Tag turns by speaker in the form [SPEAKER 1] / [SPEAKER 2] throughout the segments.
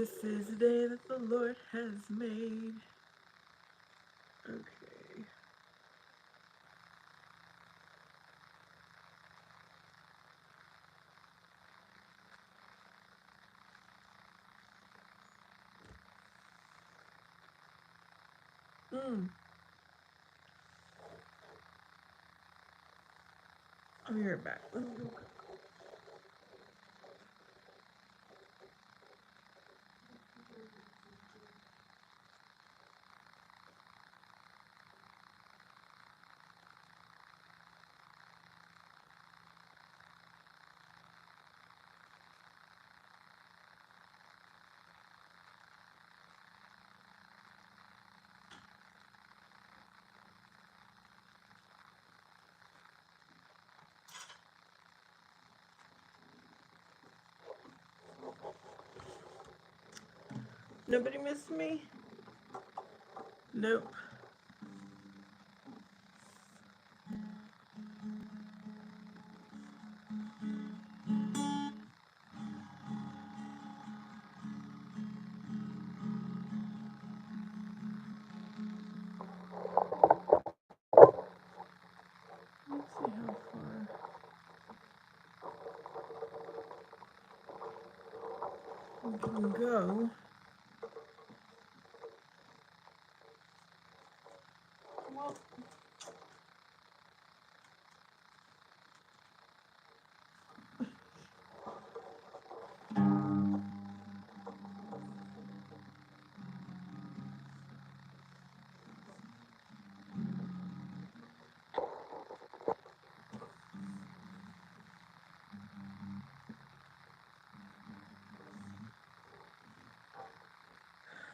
[SPEAKER 1] This is the day that the Lord has made. Okay. I'll be right back. Nobody missed me? Nope. Let's see how far we can go. Well,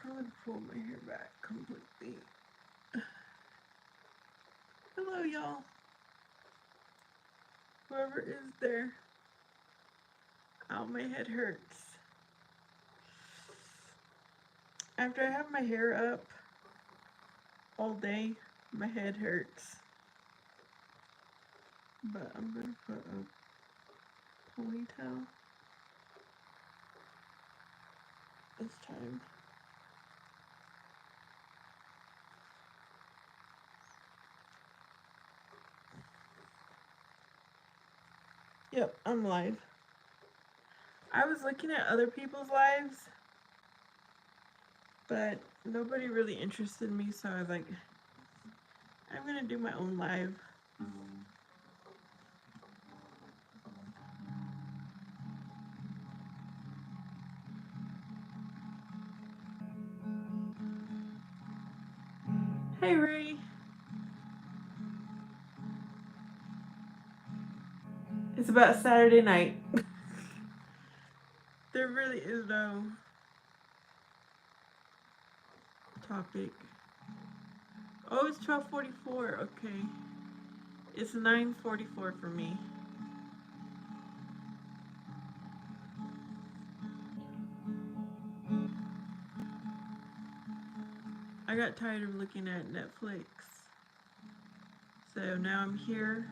[SPEAKER 1] I'm gonna pull my hair back completely. Hello, y'all. Whoever is there. Ow, my head hurts. After I have my hair up all day, my head hurts. But I'm gonna put a ponytail this time. Yep, I'm live. I was looking at other people's lives, but nobody really interested me, so I was like, I'm gonna do my own live. Hey, Ray. It's about Saturday night. There really is no topic. Oh, it's 12:44. Okay. It's 9:44 for me. I got tired of looking at Netflix. So now I'm here.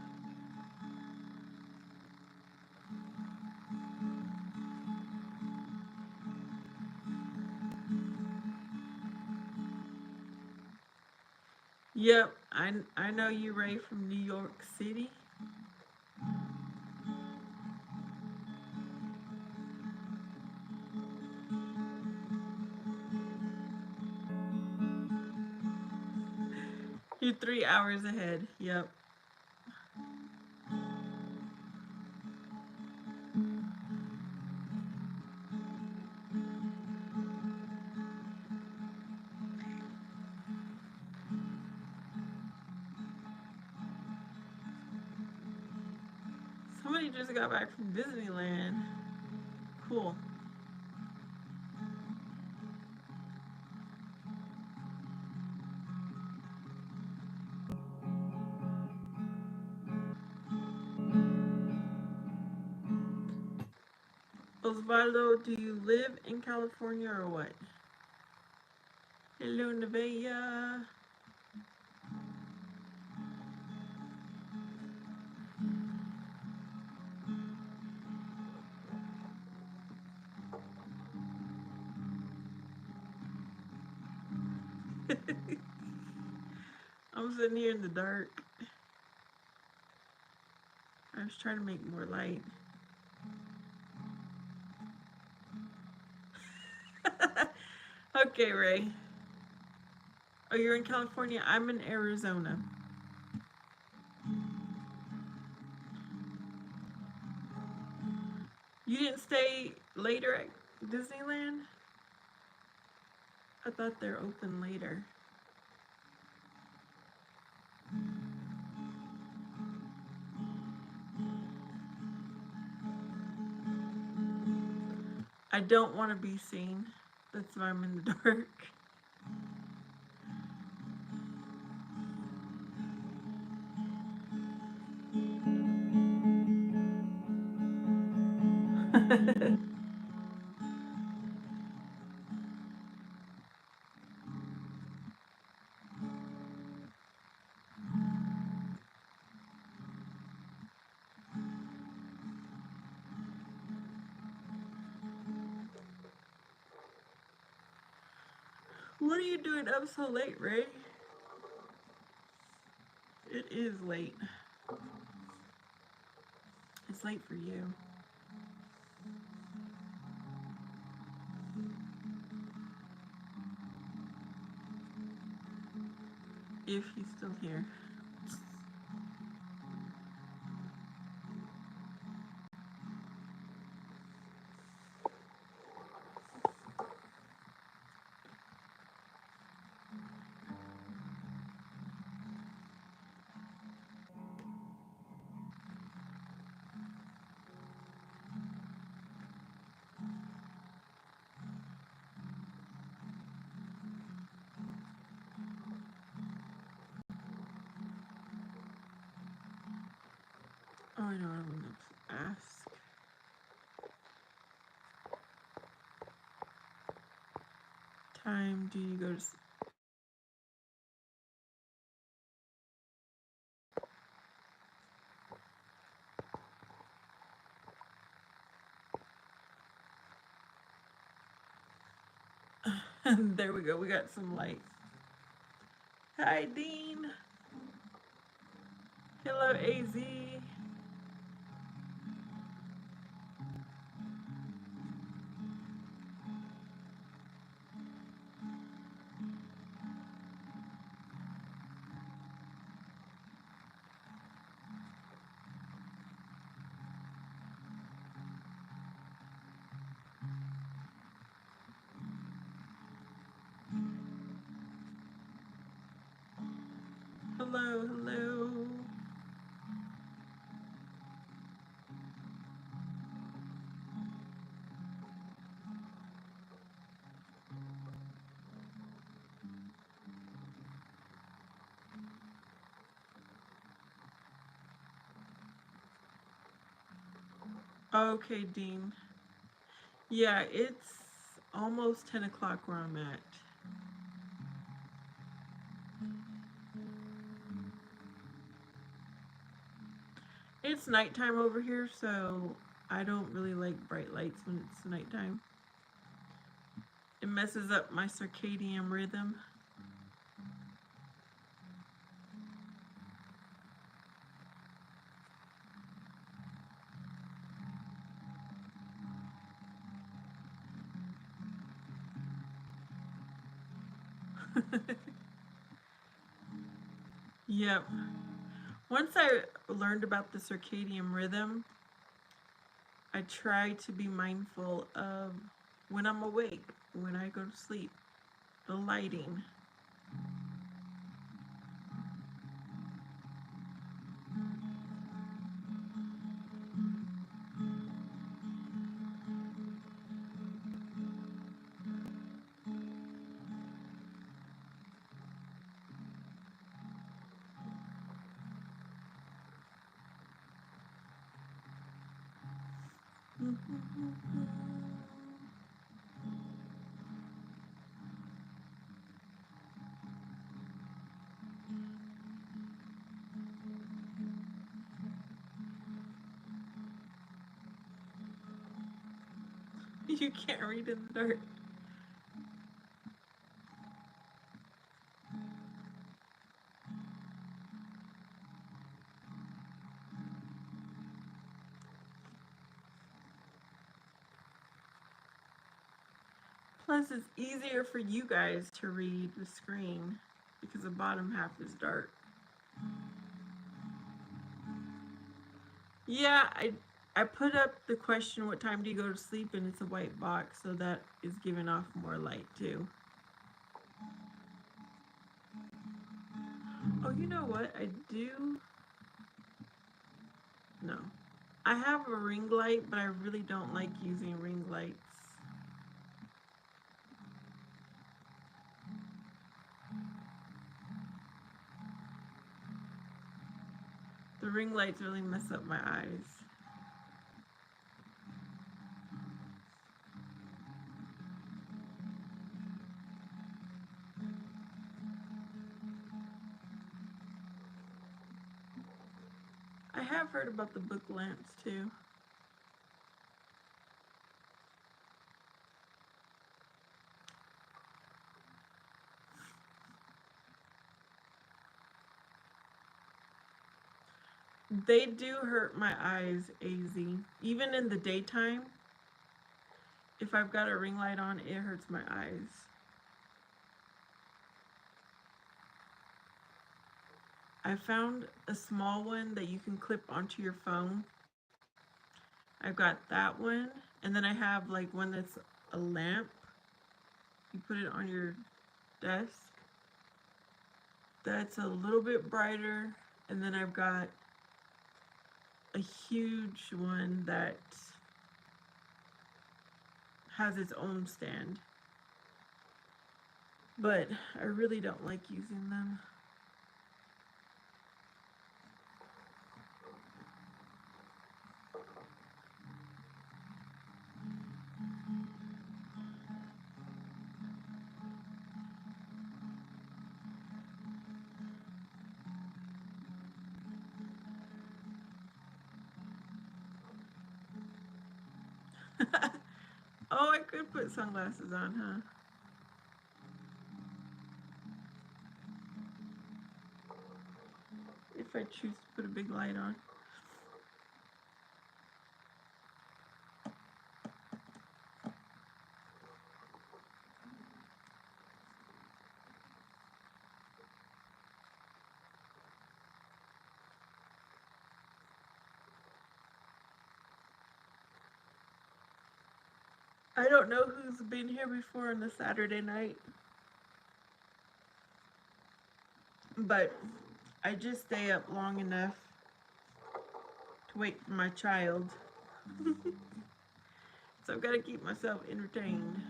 [SPEAKER 1] Yep, I know you, Ray, from New York City. You're 3 hours ahead. Yep. Somebody just got back from Disneyland. Cool. Osvaldo, do you live in California or what? Hello, Nevaeh. I'm sitting here in the dark. I was trying to make more light. Okay, Ray. Oh, you're in California. I'm in Arizona. You didn't stay later at Disneyland? I thought they're open later. I don't want to be seen. That's why I'm in the dark. What are you doing up so late, Ray? It is late. It's late for you. If he's still here. Oh, I know what I'm going to ask. Time do you go to There we go. We got some light. Hi, Dean. Hello, AZ. Hello, hello. Okay, Dean. Yeah, it's almost 10 o'clock where I'm at. It's nighttime over here, so I don't really like bright lights when it's nighttime. It messes up my circadian rhythm. Yep. Once I learned about the circadian rhythm, I try to be mindful of when I'm awake, when I go to sleep, the lighting. You can't read in the dark. Plus, it's easier for you guys to read the screen because the bottom half is dark. Yeah, I put up the question, what time do you go to sleep? And it's a white box, so that is giving off more light too. Oh, you know what? I do. No. I have a ring light, but I really don't like using ring lights. The ring lights really mess up my eyes. I have heard about the book lamps too. They do hurt my eyes, AZ. Even in the daytime, if I've got a ring light on, it hurts my eyes. I found a small one that you can clip onto your phone. I've got that one, and then I have like one that's a lamp. You put it on your desk. That's a little bit brighter, and then I've got a huge one that has its own stand. But I really don't like using them. Oh, I could put sunglasses on, huh? If I choose to put a big light on. I don't know who's been here before on the Saturday night, but I just stay up long enough to wait for my child. So I've got to keep myself entertained.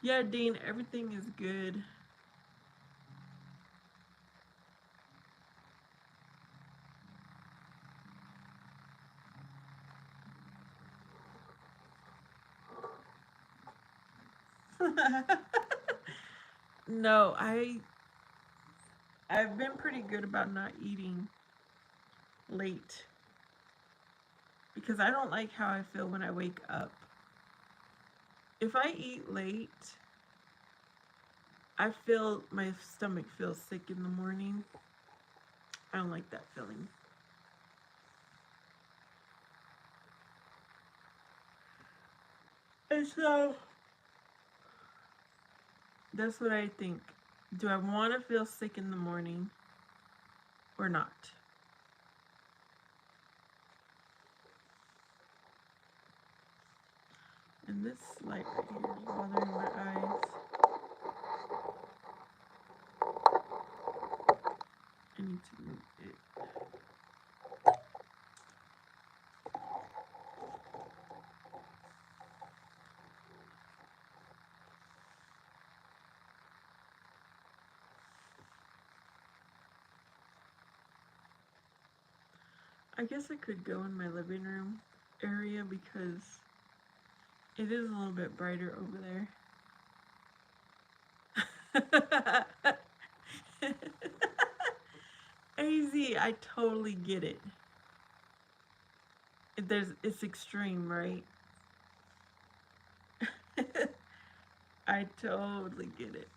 [SPEAKER 1] Yeah, Dean, everything is good. No, I've been pretty good about not eating late because I don't like how I feel when I wake up. If I eat late, I feel my stomach feels sick in the morning. I don't like that feeling. And so that's what I think. Do I want to feel sick in the morning or not? And this light right here is bothering my eyes. I need to move it. I guess I could go in my living room. area because it is a little bit brighter over there. AZ, I totally get it. It's extreme, right? I totally get it.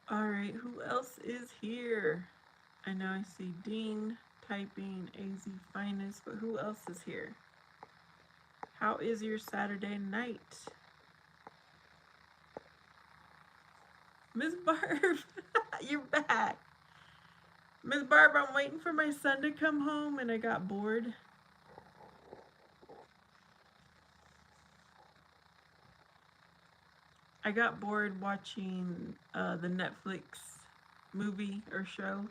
[SPEAKER 1] All right, who else is here? I know I see Dean typing AZ Finest, but who else is here? How is your Saturday night? Miss Barb, you're back. Miss Barb, I'm waiting for my son to come home and I got bored. I got bored watching the Netflix movie or show.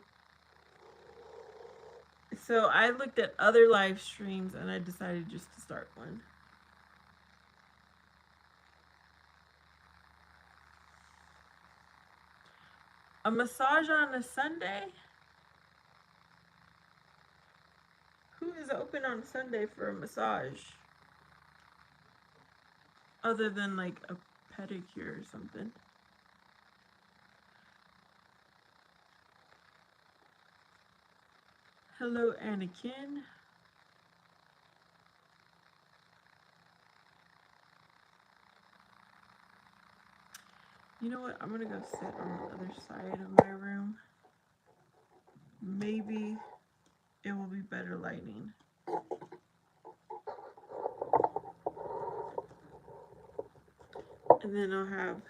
[SPEAKER 1] So I looked at other live streams and I decided just to start one. A massage on a Sunday? Who is open on Sunday for a massage? Other than like a pedicure or something. Hello, Anakin. You know what? I'm gonna go sit on the other side of my room. Maybe it will be better lighting. And then I'll have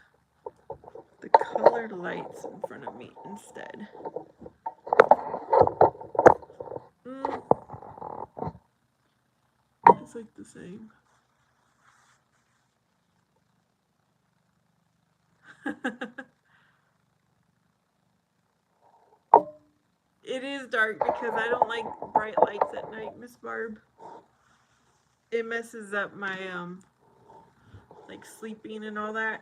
[SPEAKER 1] the colored lights in front of me instead. It's like the same. It is dark because I don't like bright lights at night, Miss Barb. It messes up my like sleeping and all that.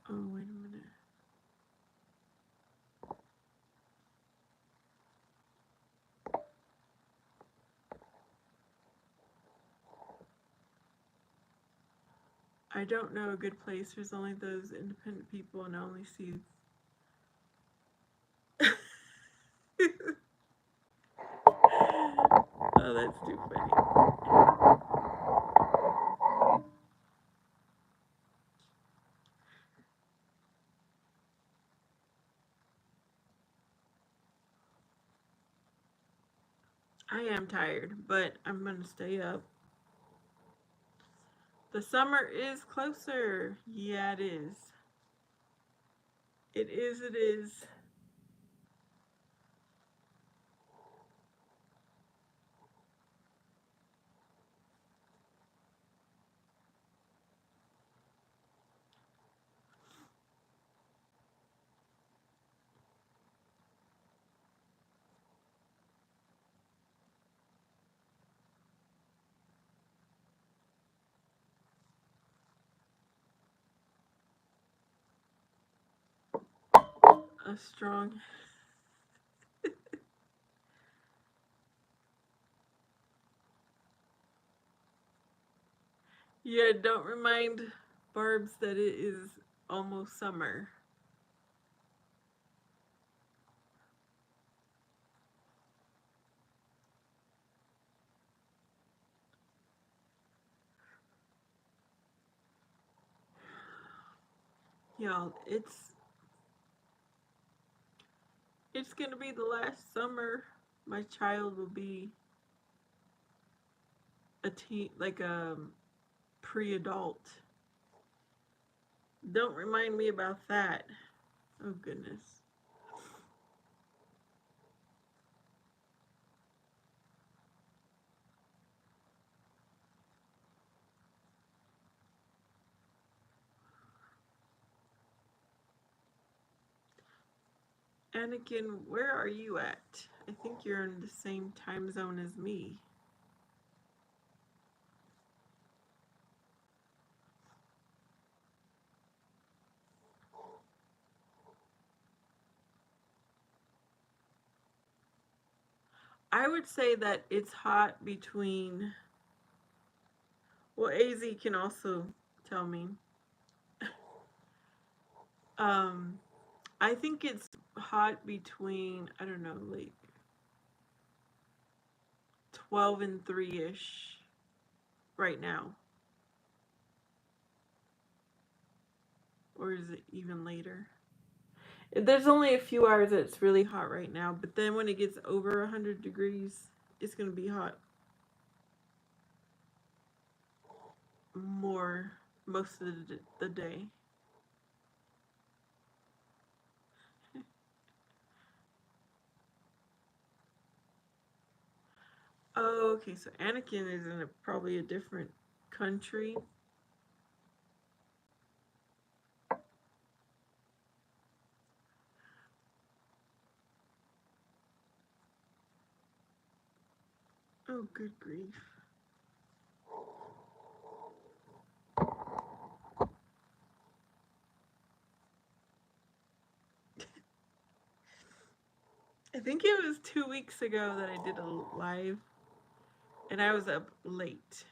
[SPEAKER 1] Oh, wait a minute. I don't know a good place. There's only those independent people, and I only see. Oh, that's too funny. I am tired, but I'm gonna stay up. The summer is closer. Yeah, it is. It is, it is. A strong. Yeah, don't remind Barb's that it is almost summer. Y'all, it's gonna be the last summer my child will be a teen, like a pre-adult. Don't remind me about that. Oh goodness. Anakin, where are you at? I think you're in the same time zone as me. I would say that it's hot between. Well, AZ can also tell me. Um, I think it's hot between, I don't know, like 12 and 3 ish right now. Or is it even later? There's only a few hours that it's really hot right now, but then when it gets over 100 degrees, it's going to be hot more most of the day. Oh, okay, so Anakin is in probably a different country. Oh, good grief. I think it was 2 weeks ago that I did a live, and I was up late.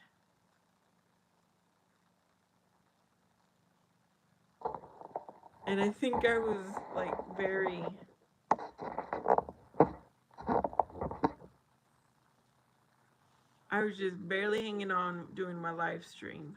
[SPEAKER 1] And I think I was like very. I was just barely hanging on doing my live stream.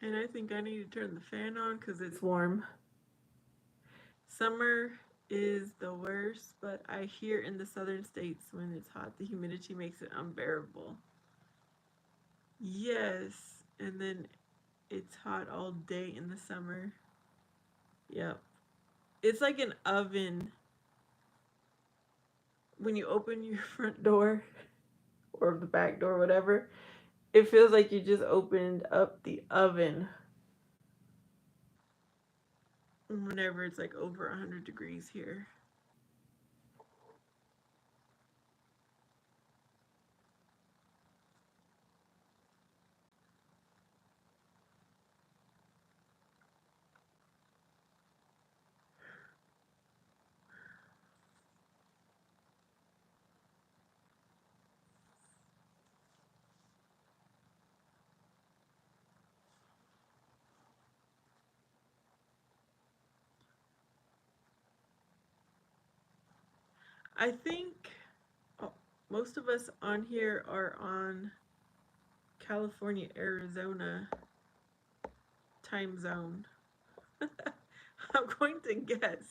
[SPEAKER 1] And I think I need to turn the fan on because it's warm. Summer is the worst, but I hear in the southern states when it's hot, the humidity makes it unbearable. Yes, and then it's hot all day in the summer. Yep. It's like an oven when you open your front door or the back door, whatever. It feels like you just opened up the oven whenever it's like over 100 degrees here. I think oh, most of us on here are on California, Arizona time zone. I'm going to guess.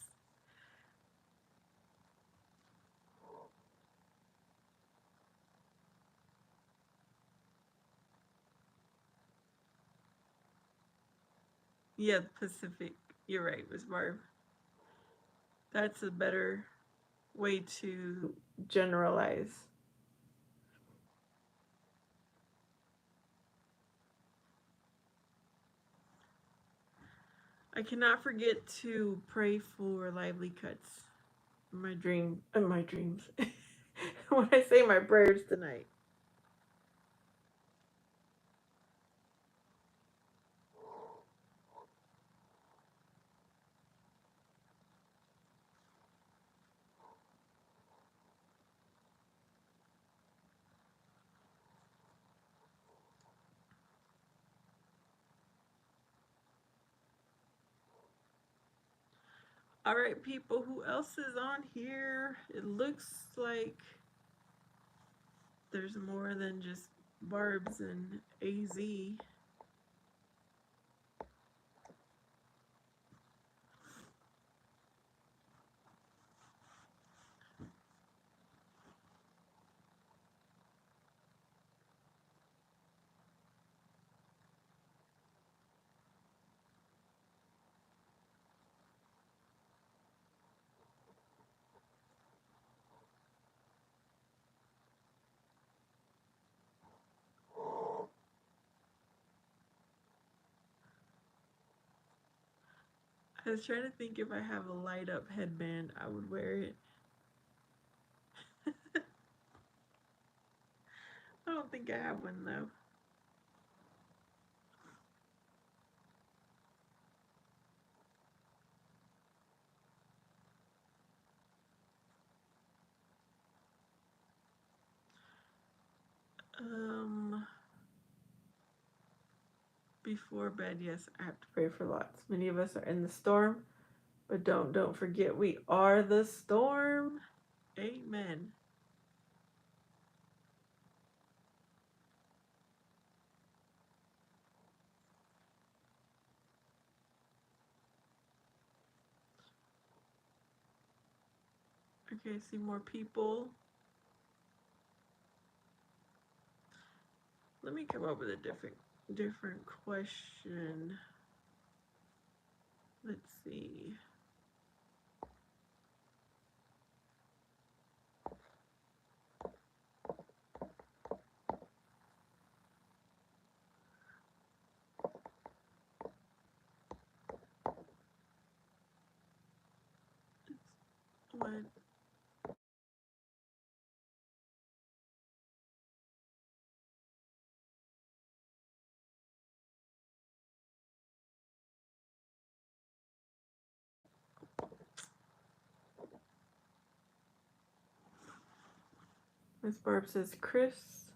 [SPEAKER 1] Yeah, Pacific. You're right, Miss Barb. That's a better way to generalize. I cannot forget to pray for lively cuts. My dreams. When I say my prayers tonight. All right, people, who else is on here? It looks like there's more than just Barb's and AZ. I was trying to think if I have a light up headband, I would wear it. I don't think I have one though. Um, Before bed, yes, I have to pray for lots. Many of us are in the storm, but don't forget we are the storm. Amen. Okay, I see more people. Let me come up with a different question. Let's see. What? Miss Barb says Chris.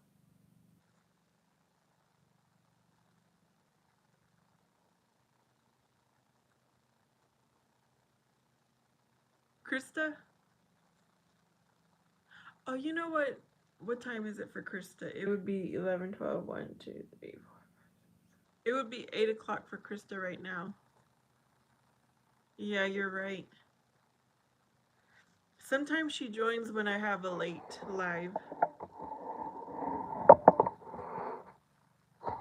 [SPEAKER 1] Krista? Oh, you know what? What time is it for Krista? It would be 11, 12, 1, 2, 3, 4. It would be 8 o'clock for Krista right now. Yeah, you're right. Sometimes she joins when I have a late live.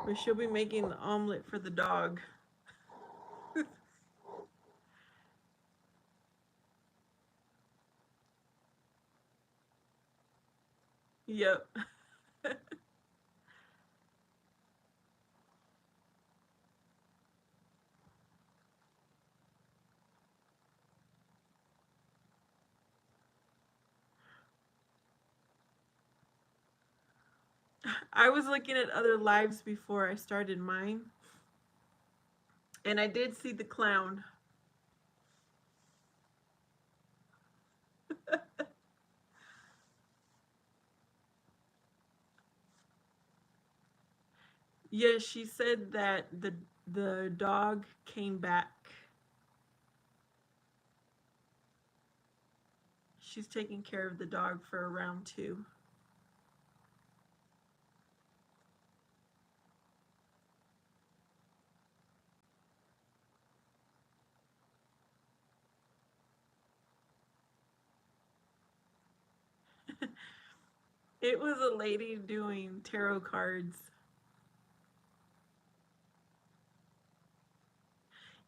[SPEAKER 1] But she'll be making the omelet for the dog. Yep. I was looking at other lives before I started mine. And I did see the clown. Yes, she said that the dog came back. She's taking care of the dog for round 2. It was a lady doing tarot cards.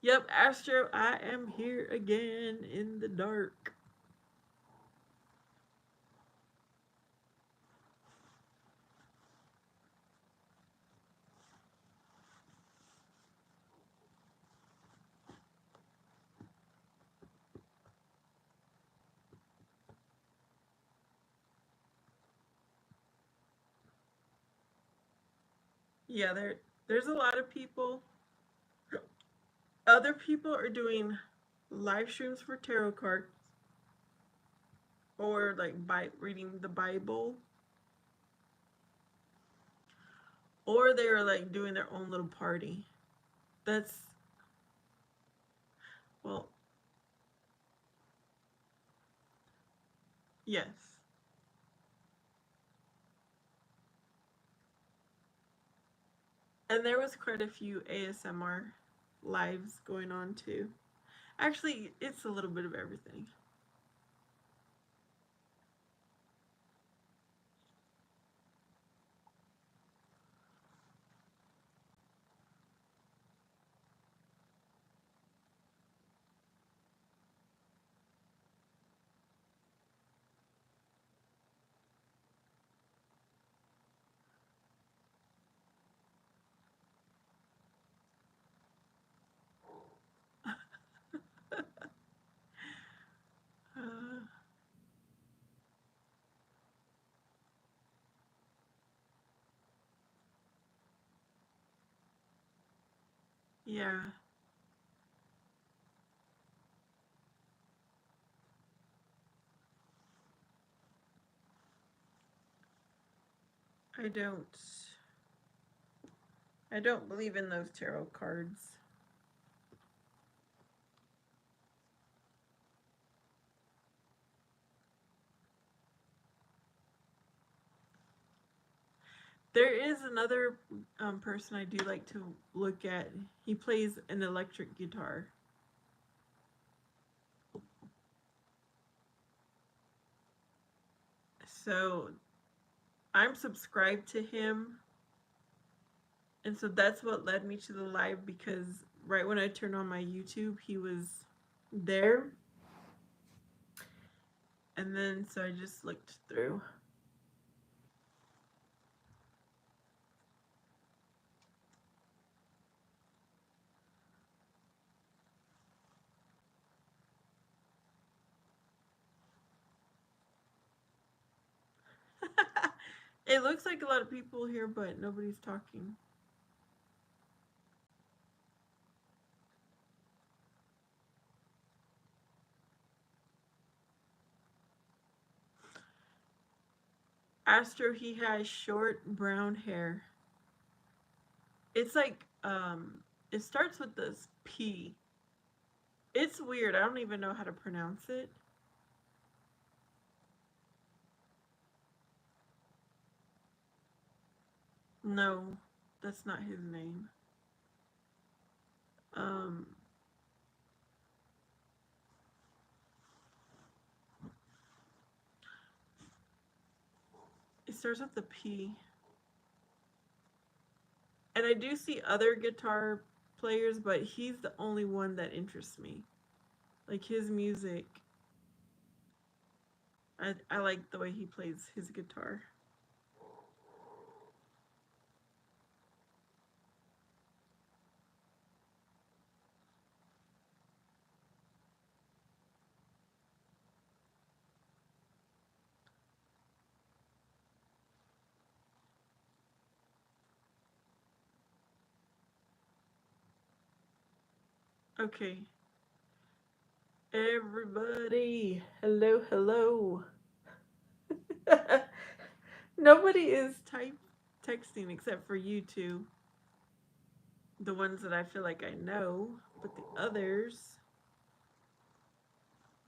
[SPEAKER 1] Yep, Astro, I am here again in the dark. Yeah, there's a lot of people. Other people are doing live streams for tarot cards or like by reading the Bible, or they're like doing their own little party. That's well, Yes. And there was quite a few ASMR lives going on too. Actually, it's a little bit of everything. Uh, yeah, I don't. I don't believe in those tarot cards. There is another person I do like to look at. He plays an electric guitar. So I'm subscribed to him. And so that's what led me to the live because right when I turned on my YouTube, he was there. And then so I just looked through. It looks like a lot of people here, but nobody's talking. Astro, he has short brown hair. It's like it starts with this P. It's weird. I don't even know how to pronounce it. No, that's not his name. Um it starts with the P. And I do see other guitar players, but he's the only one that interests me. Like his music, I like the way he plays his guitar. Okay, everybody, hello, hello. Nobody is texting except for you two, the ones that I feel like I know, but the others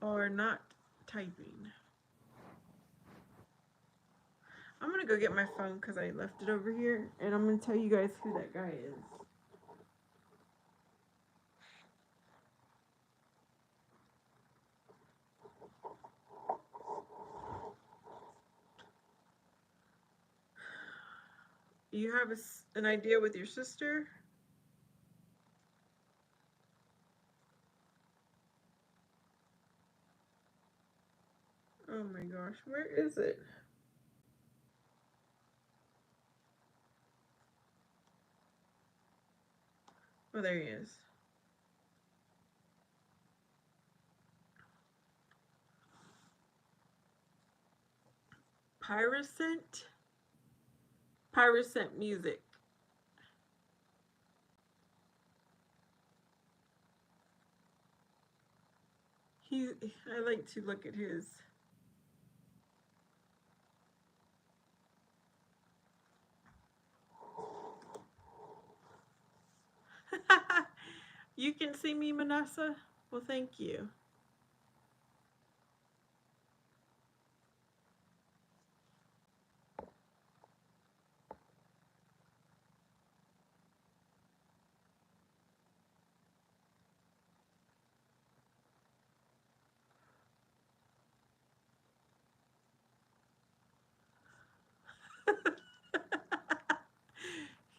[SPEAKER 1] are not typing. I'm gonna go get my phone because I left it over here, and I'm gonna tell you guys who that guy is. You have an idea with your sister? Oh my gosh, where is it? Oh, there he is. Pyrocent? Pyrocent music. He, I like to look at his. You can see me, Manasa? Well, thank you.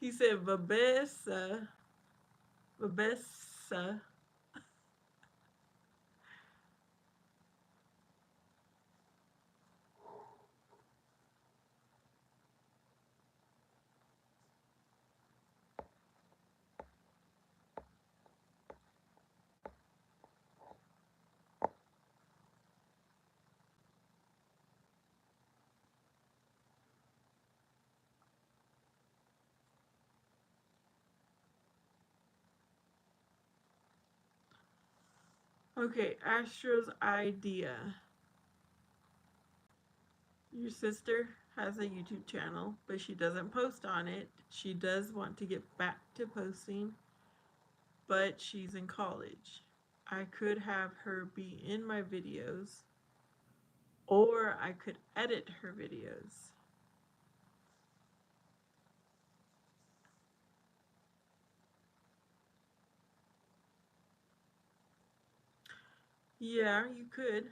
[SPEAKER 1] He said Vabessa. Vabessa. Okay, Astro's idea. Your sister has a YouTube channel, but she doesn't post on it. She does want to get back to posting, but she's in college. I could have her be in my videos, or I could edit her videos. Yeah, you could.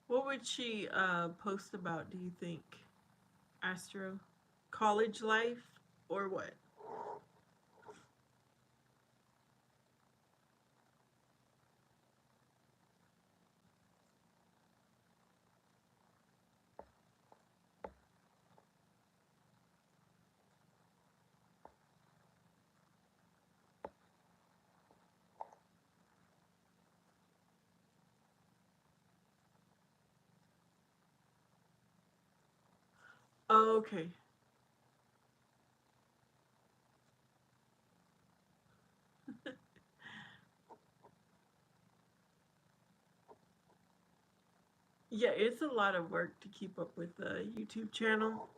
[SPEAKER 1] What would she post about, do you think, Astro? College life or what? Oh, okay. Yeah, it's a lot of work to keep up with the YouTube channel.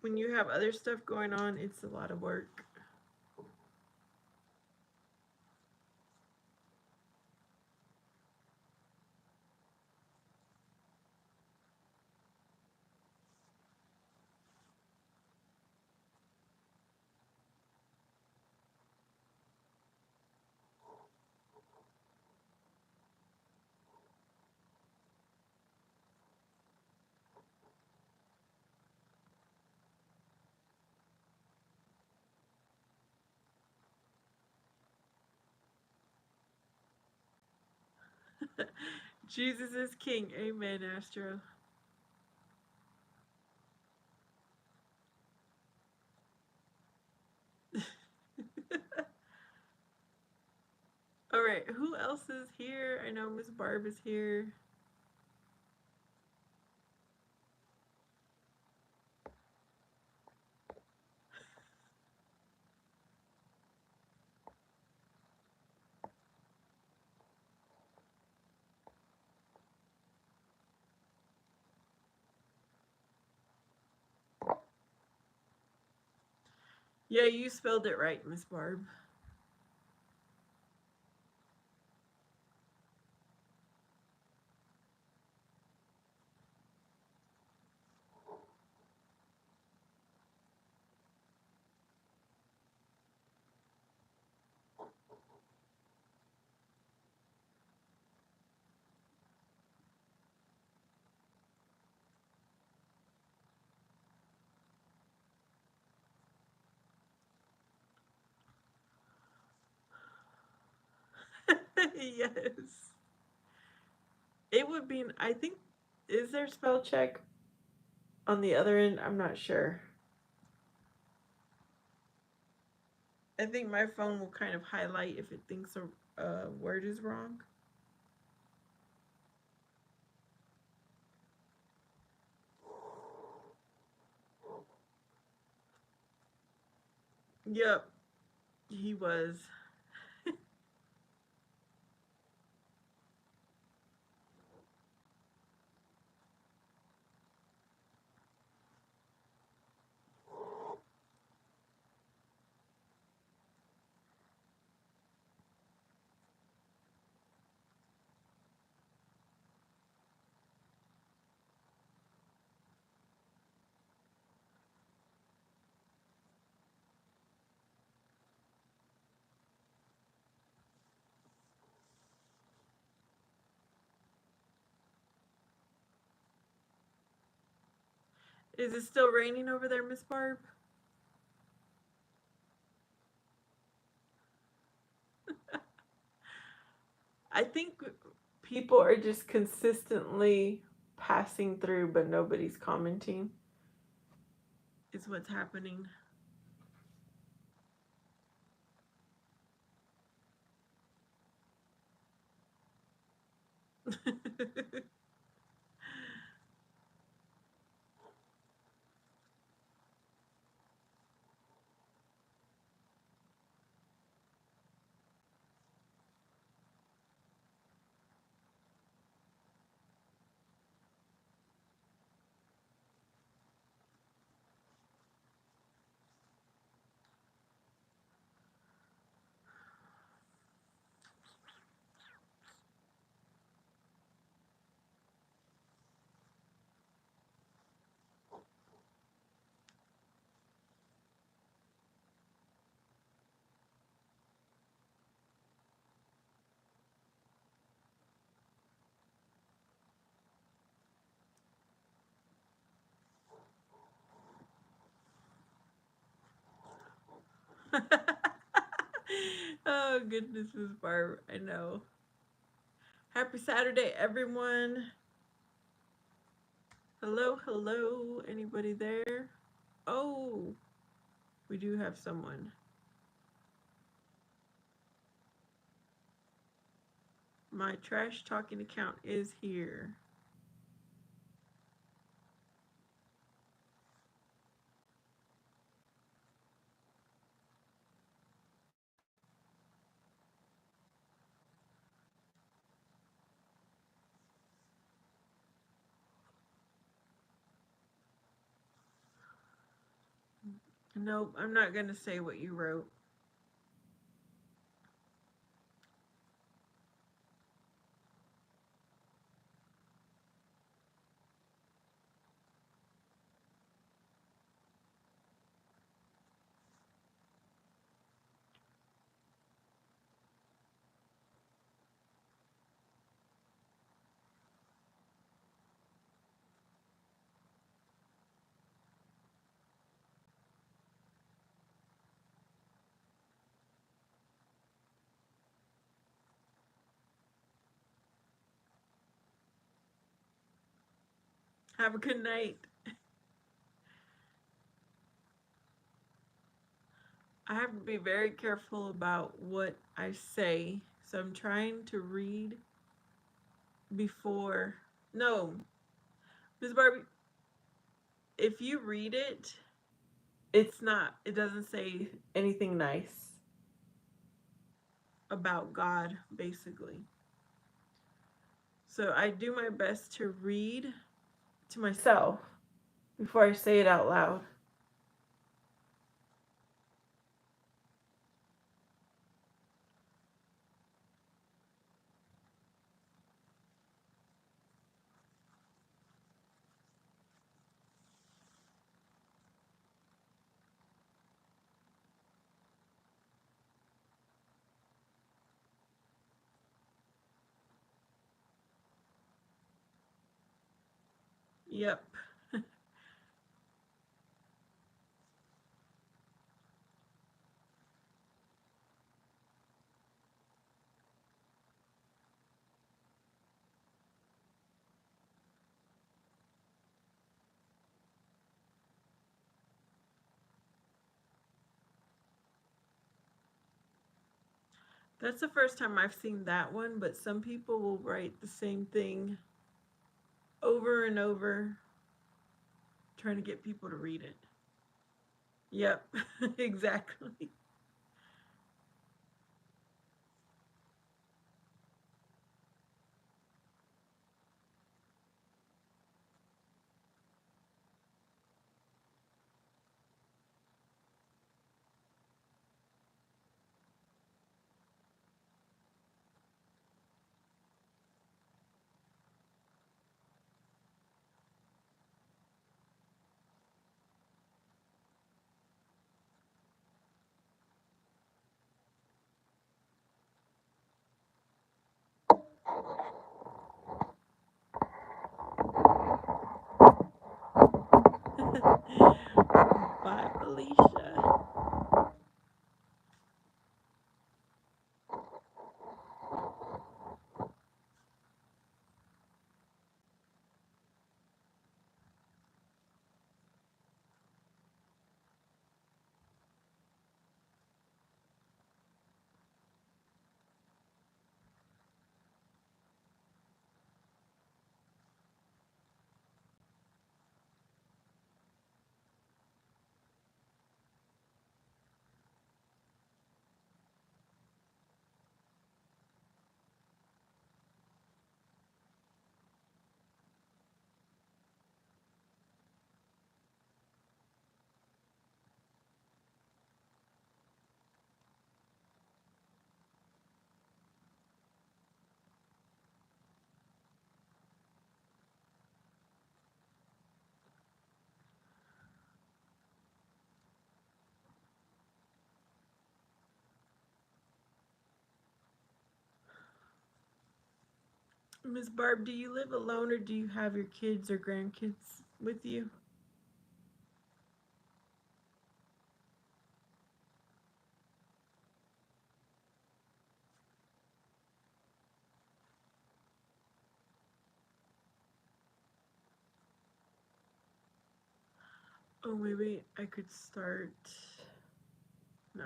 [SPEAKER 1] When you have other stuff going on, it's a lot of work. Jesus is king. Amen, Astro. All right, who else is here? I know Miss Barb is here. Yeah, you spelled it right, Miss Barb. Yes. It would be, I think, is there spell check on the other end? I'm not sure. I think my phone will kind of highlight if it thinks a word is wrong. Yep, he was. Is it still raining over there, Miss Barb? I think people are just consistently passing through, but nobody's commenting, is what's happening. Oh, goodness, Miss Barb. I know. Happy Saturday, everyone. Hello, hello. Anybody there? Oh, we do have someone. My trash talking account is here. Nope, I'm not going to say what you wrote. Have a good night. I have to be very careful about what I say. So I'm trying to read before. No, Miss Barbie, if you read it, it's not, it doesn't say anything nice about God, basically. So I do my best to read to myself before I say it out loud. Yep. That's the first time I've seen that one, but some people will write the same thing over and over, trying to get people to read it. Yep, exactly. Alicia. Miss Barb, do you live alone or do you have your kids or grandkids with you? Oh, maybe I could start. No.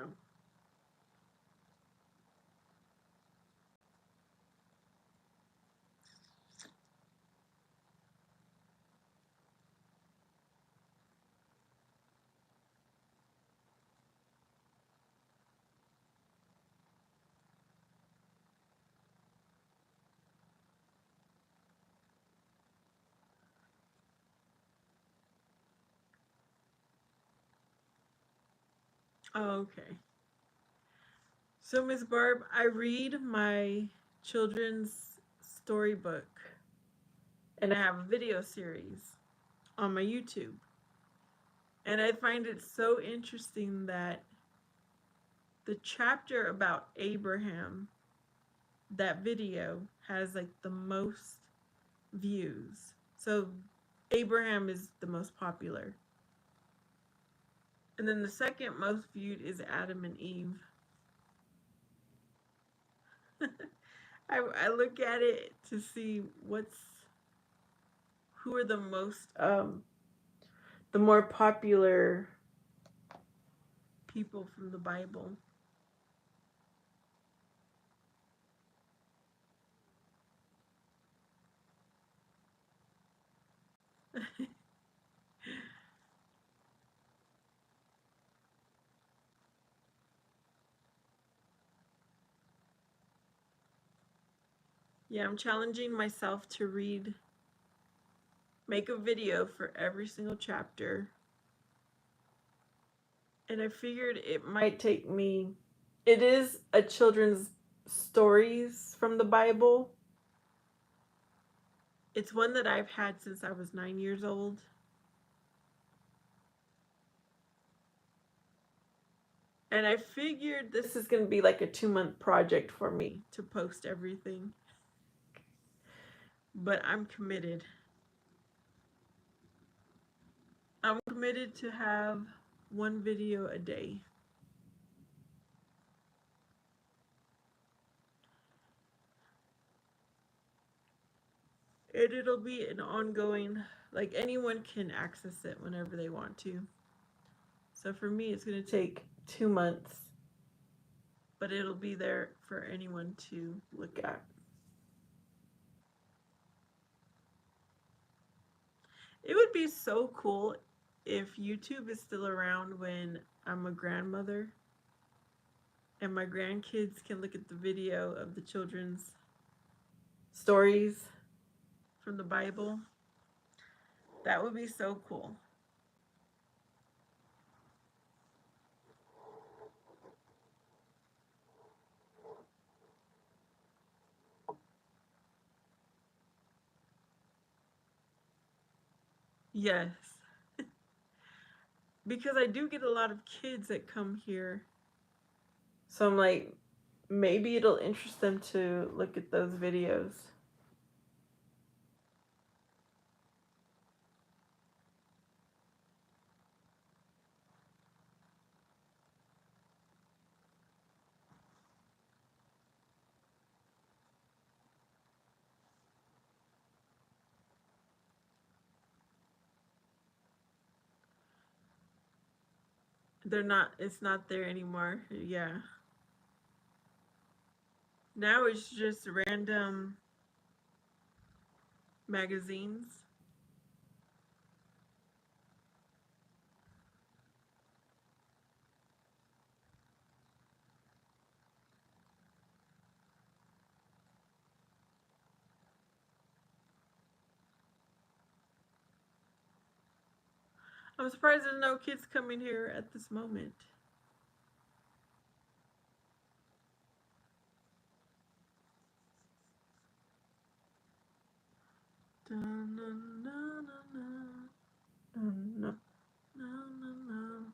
[SPEAKER 1] Oh, okay. So, Miss Barb, I read my children's storybook and I have a video series on my YouTube. And I find it so interesting that the chapter about Abraham, that video, has like the most views. So, Abraham is the most popular. And then the second most viewed is Adam and Eve. I look at it to see who are the more popular people from the Bible. Yeah, I'm challenging myself to make a video for every single chapter. And I figured it might take me. It is a children's stories from the Bible. It's one that I've had since I was 9 years old. And I figured this is going to be like a 2-month project for me to post everything. But I'm committed. I'm committed to have one video a day. And it'll be an ongoing, like anyone can access it whenever they want to. So for me, it's going to take 2 months, but it'll be there for anyone to look at. It would be so cool if YouTube is still around when I'm a grandmother and my grandkids can look at the video of the children's stories from the Bible. That would be so cool. Yes. Because I do get a lot of kids that come here. So I'm like, maybe it'll interest them to look at those videos. They're not, it's not there anymore. Yeah. Now it's just random magazines. I'm surprised there's no kids coming here at this moment. Dun, dun, dun, dun, dun, dun, dun, dun, dun.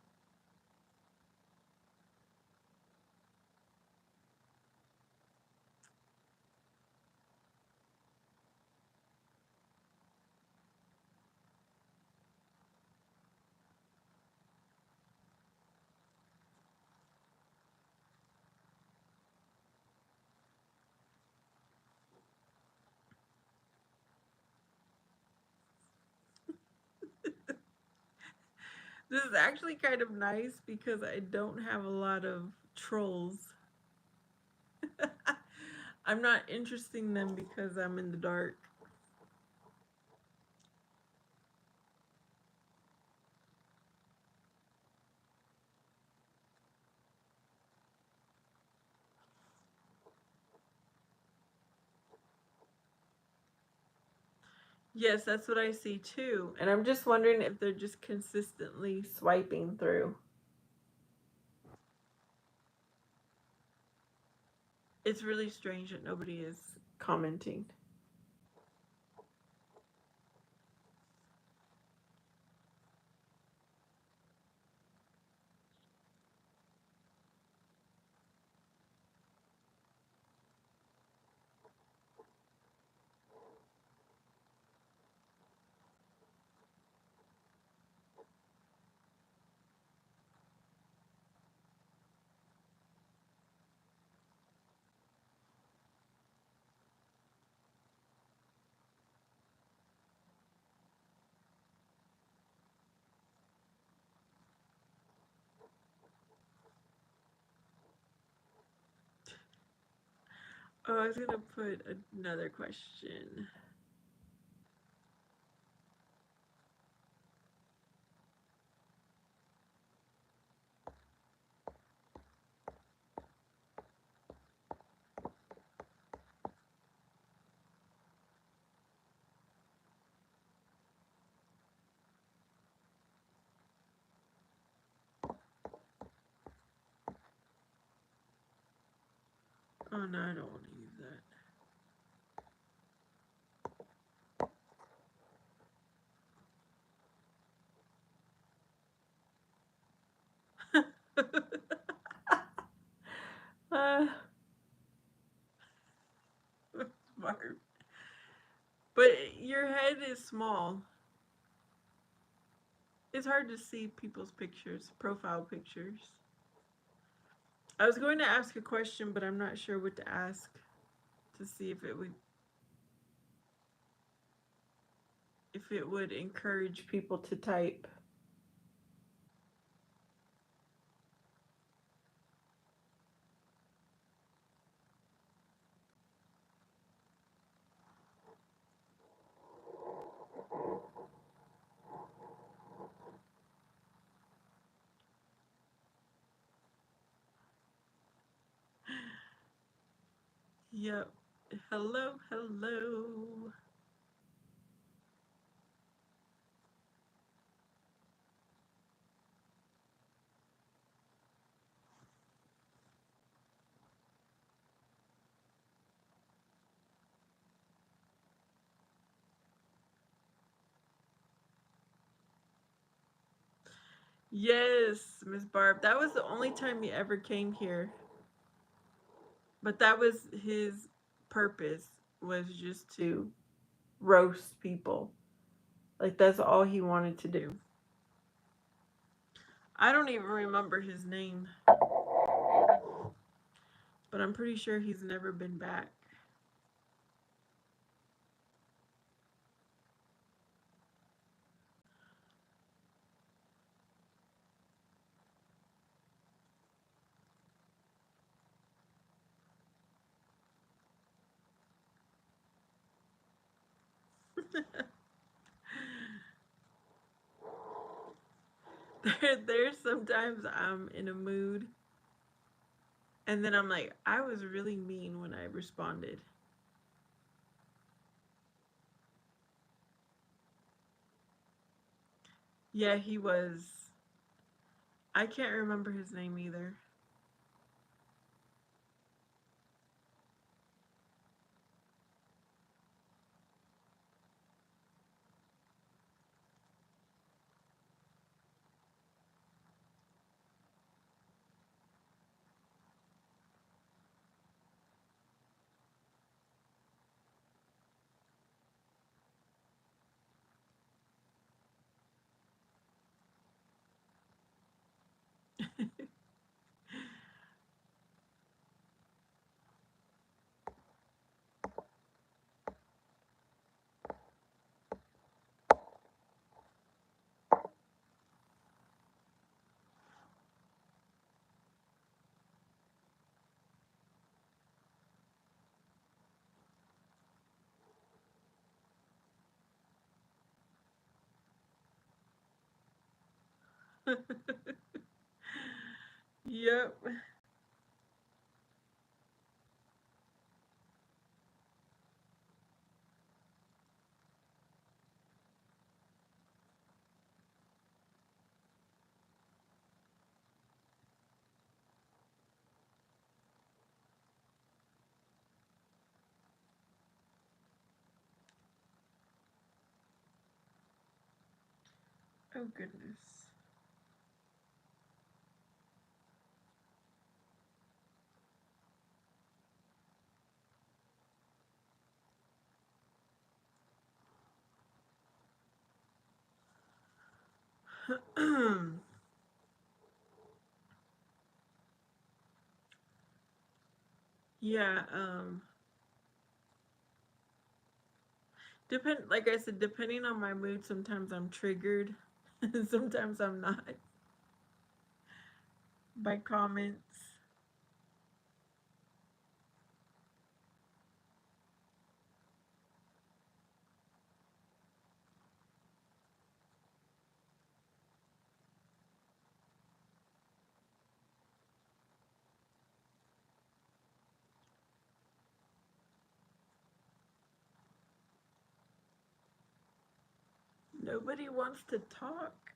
[SPEAKER 1] This is actually kind of nice because I don't have a lot of trolls. I'm not interesting them because I'm in the dark. Yes, that's what I see too. And I'm just wondering if they're just consistently swiping through. It's really strange that nobody is commenting. Oh, I was gonna put another question. Oh no, I don't want to use that. Smart. But your head is small. It's hard to see people's pictures, profile pictures. I was going to ask a question, but I'm not sure what to ask to see if it would encourage people to type. Yep. Hello, hello. Yes, Miss Barb. That was the only time he ever came here. But that was his purpose, was just to roast people. Like that's all he wanted to do. I don't even remember his name, but I'm pretty sure he's never been back. There's sometimes I'm in a mood and then I'm like, I was really mean when I responded. Yeah, he was. I can't remember his name either. Yep. Oh goodness. Yeah, like I said, depending on my mood, sometimes I'm triggered. Sometimes I'm not by comments. Nobody wants to talk.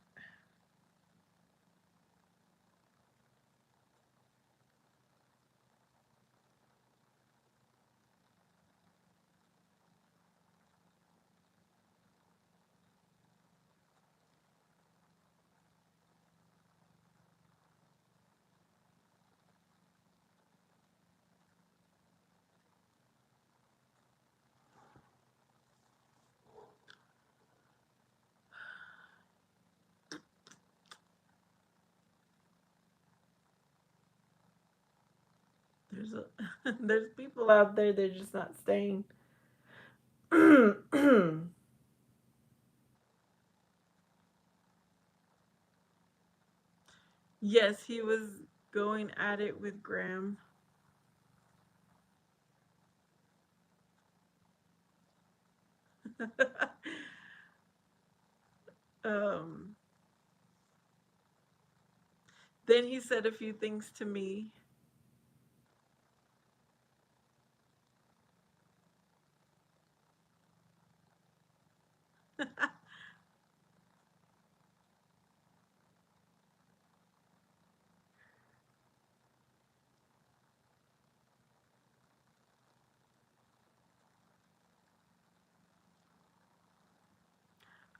[SPEAKER 1] There's a there's people out there they're just not staying. Yes, he was going at it with Graham. um, then he said a few things to me.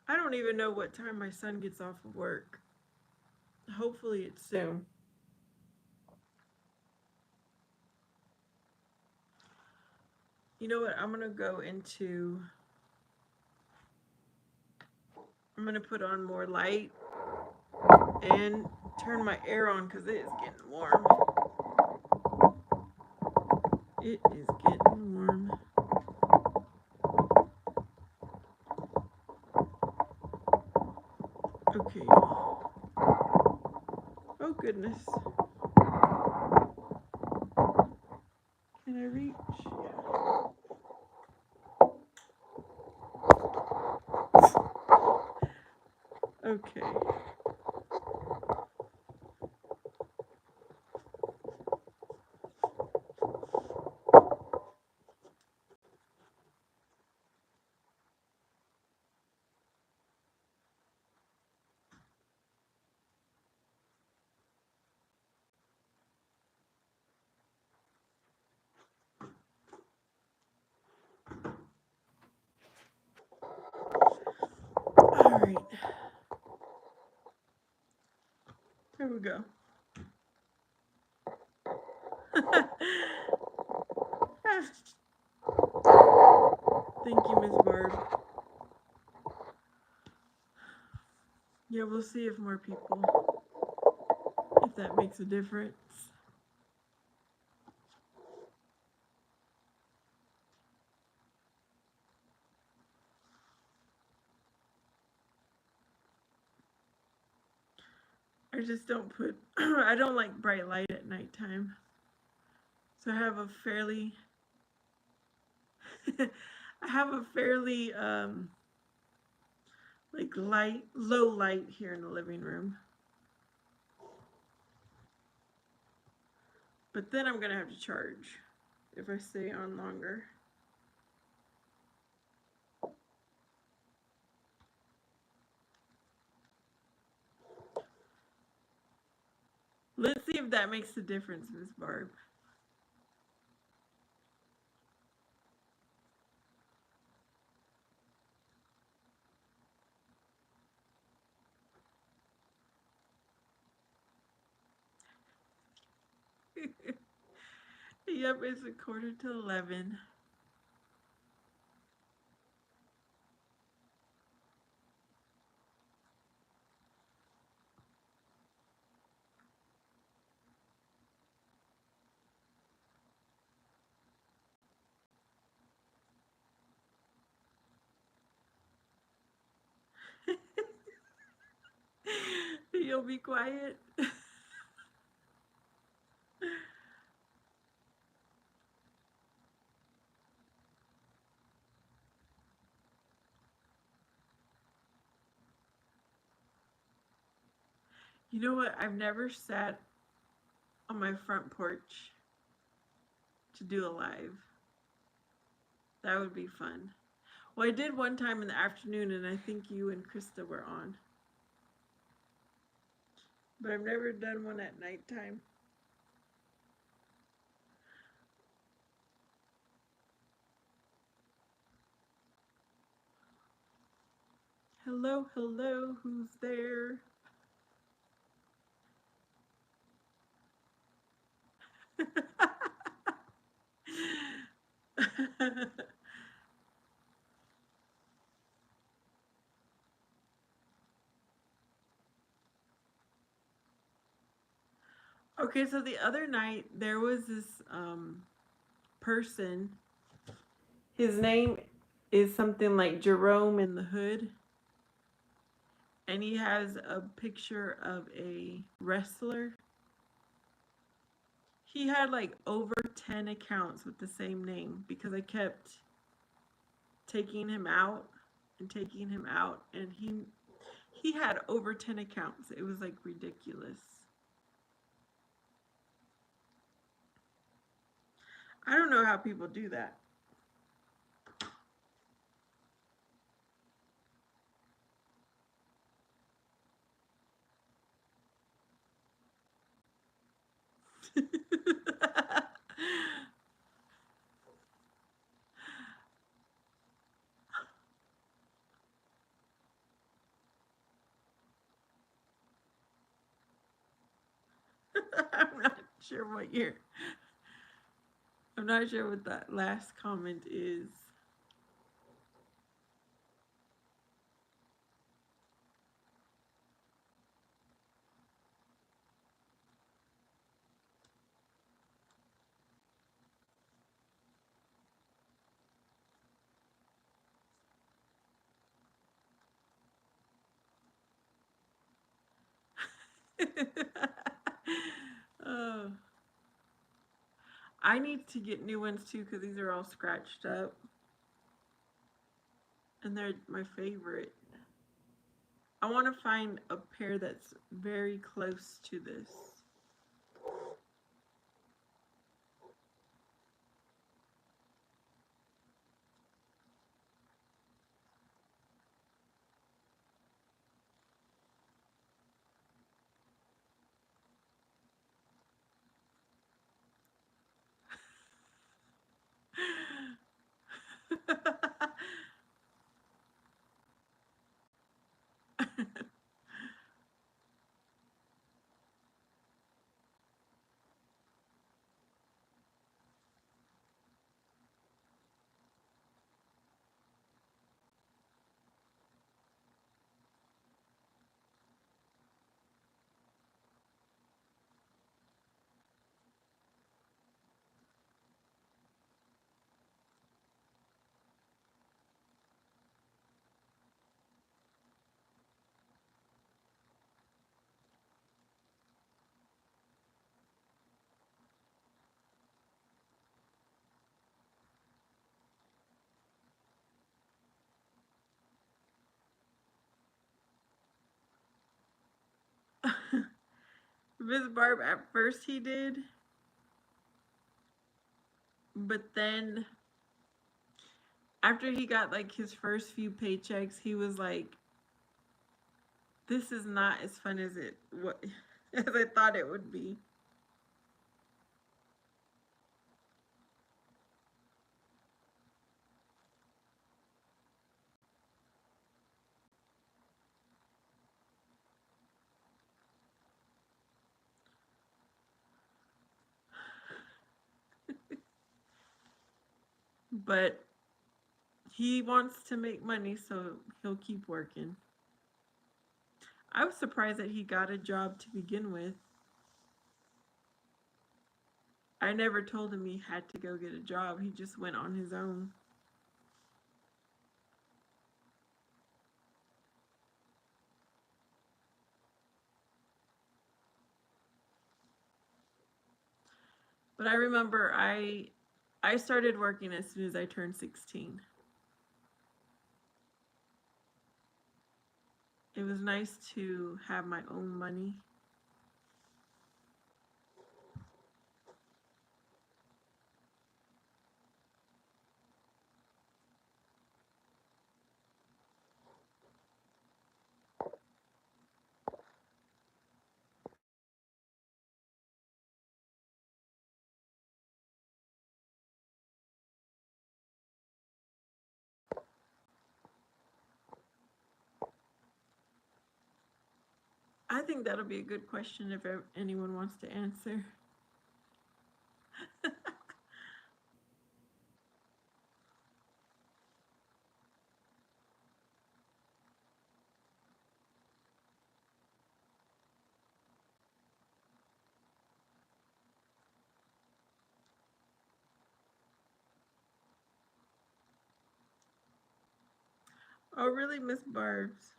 [SPEAKER 1] I don't even know what time my son gets off of work. Hopefully it's soon. You know what? I'm gonna put on more light and turn my air on because it is getting warm. It is getting warm. Okay. Oh goodness. Can I reach? Okay. There we go. Thank you, Miss Barb. Yeah, we'll see if more people, if that makes a difference. I just don't put, I don't like bright light at nighttime. So I have a fairly, I have a fairly, like light, low light here in the living room. But then I'm going to have to charge if I stay on longer. Let's see if that makes a difference, Miss Barb. Yep, it's a 10:45. You'll be quiet. You know what? I've never sat on my front porch to do a live. That would be fun. Well, I did one time in the afternoon, and I think you and Krista were on. But I've never done one at nighttime. Hello, hello, who's there? Okay, so the other night there was this person. His name is something like Jerome in the Hood, and he has a picture of a wrestler. He had like over 10 accounts with the same name because I kept taking him out and taking him out, and he had over 10 accounts. It was like ridiculous. I don't know how people do that. I'm not sure what year. I'm not sure what that last comment is. Oh, I need to get new ones too because these are all scratched up. And they're my favorite. I want to find a pair that's very close to this. Miss Barb, at first he did, but then after he got like his first few paychecks, he was like, "This is not as fun as it what as I thought it would be." But he wants to make money, so he'll keep working. I was surprised that he got a job to begin with. I never told him he had to go get a job. He just went on his own. But I remember I started working as soon as I turned 16. It was nice to have my own money. I think that'll be a good question if anyone wants to answer. Oh, really, Miss Barb's?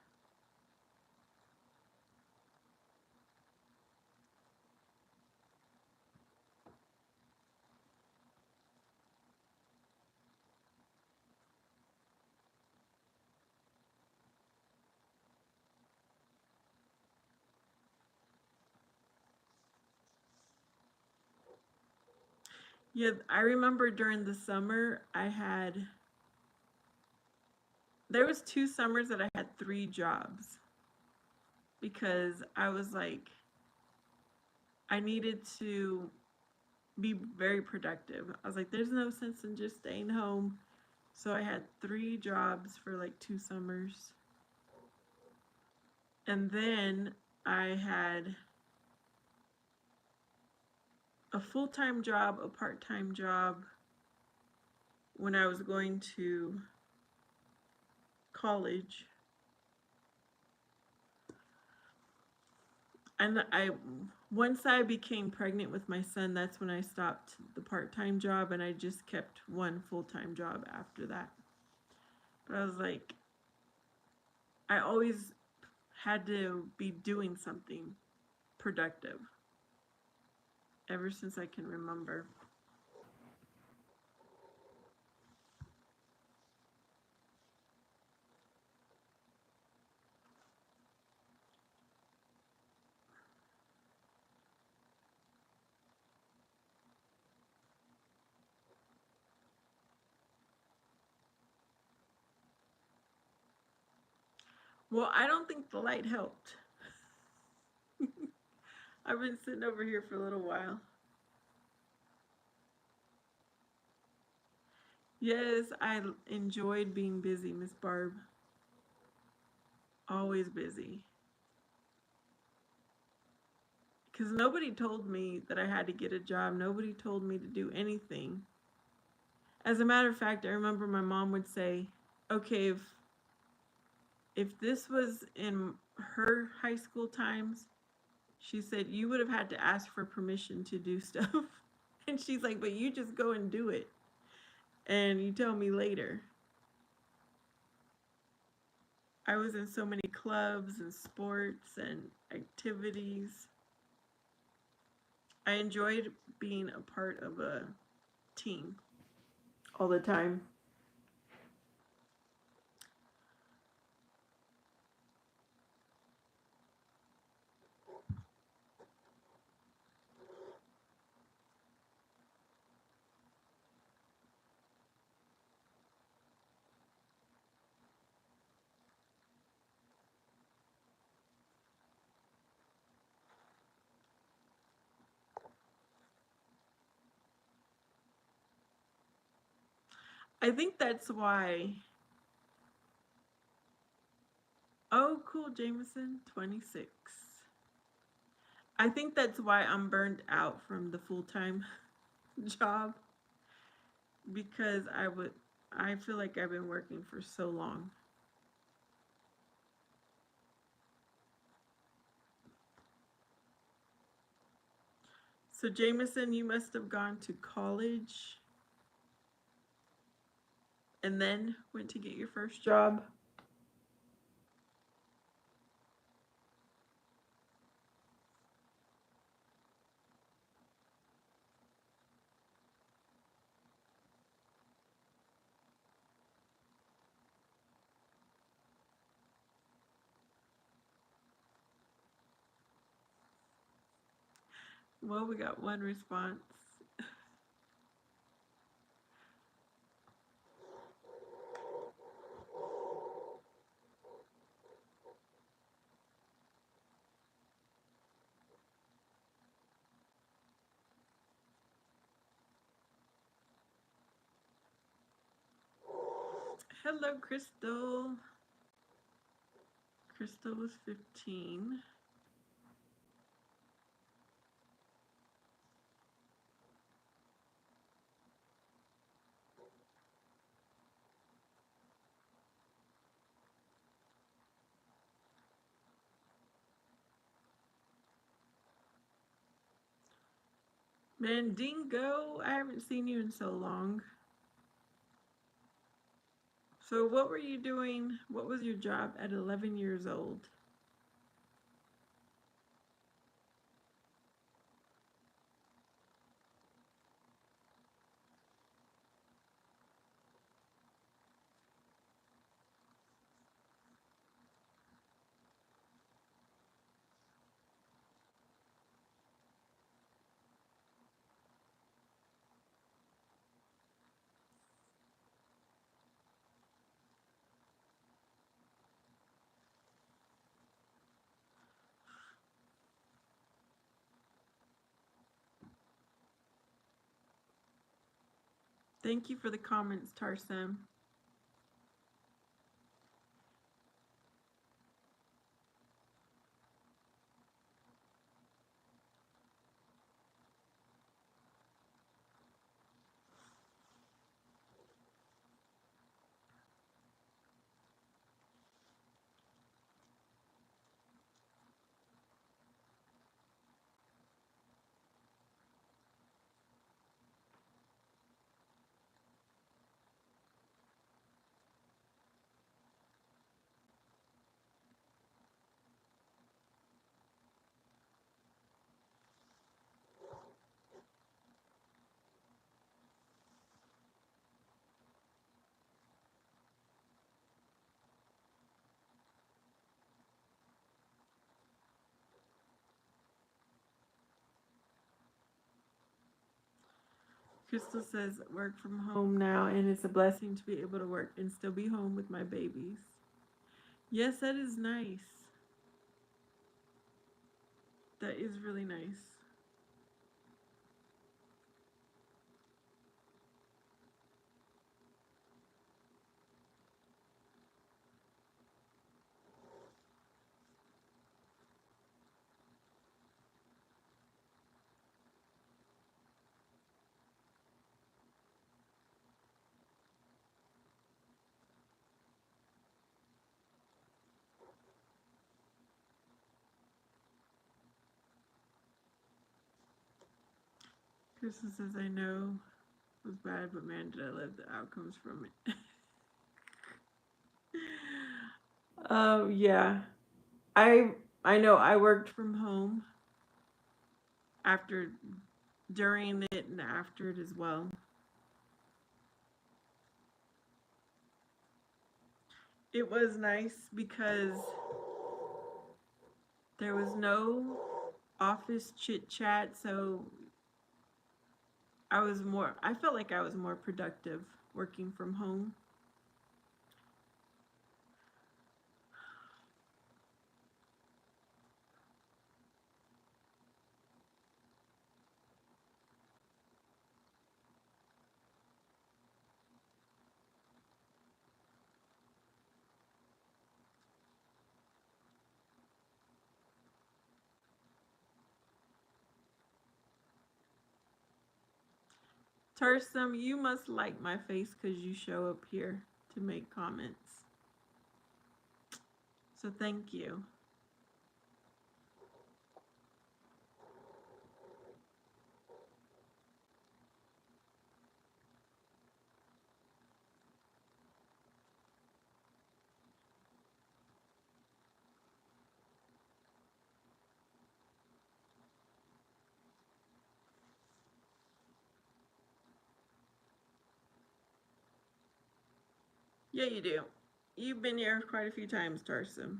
[SPEAKER 1] Yeah, I remember during the summer there was 2 summers that I had 3 jobs because I was like I needed to be very productive. I was like, there's no sense in just staying home. So I had 3 jobs for like 2 summers. And then I had a full time job, a part time job when I was going to college. And once I became pregnant with my son, that's when I stopped the part time job and I just kept one full time job after that. But I was like, I always had to be doing something productive ever since I can remember. Well, I don't think the light helped. I've been sitting over here for a little while. Yes, I enjoyed being busy, Miss Barb. Always busy. Because nobody told me that I had to get a job. Nobody told me to do anything. As a matter of fact, I remember my mom would say, okay, if this was in her high school times, she said, you would have had to ask for permission to do stuff. And she's like, but you just go and do it. And you tell me later. I was in so many clubs and sports and activities. I enjoyed being a part of a team all the time. I think that's why. Oh, cool, Jameson, 26. I think that's why I'm burned out from the full time job because I feel like I've been working for so long. So, Jameson, you must have gone to college and then went to get your first job. Well, we got one response. Hello, Crystal. Crystal was 15. Mandingo, I haven't seen you in so long. So, what were you doing? What was your job at 11 years old? Thank you for the comments, Tarsem. Crystal says, work from home now, and it's a blessing to be able to work and still be home with my babies. Yes, that is nice. That is really nice. Crystal says, I know it was bad, but man, did I love the outcomes from it. Yeah. I I know I worked from home after, during it, and after it as well. It was nice because there was no office chit chat, so I felt like I was more productive working from home. Tarsum, you must like my face because you show up here to make comments. So thank you. Yeah, you do. You've been here quite a few times, Tarsum.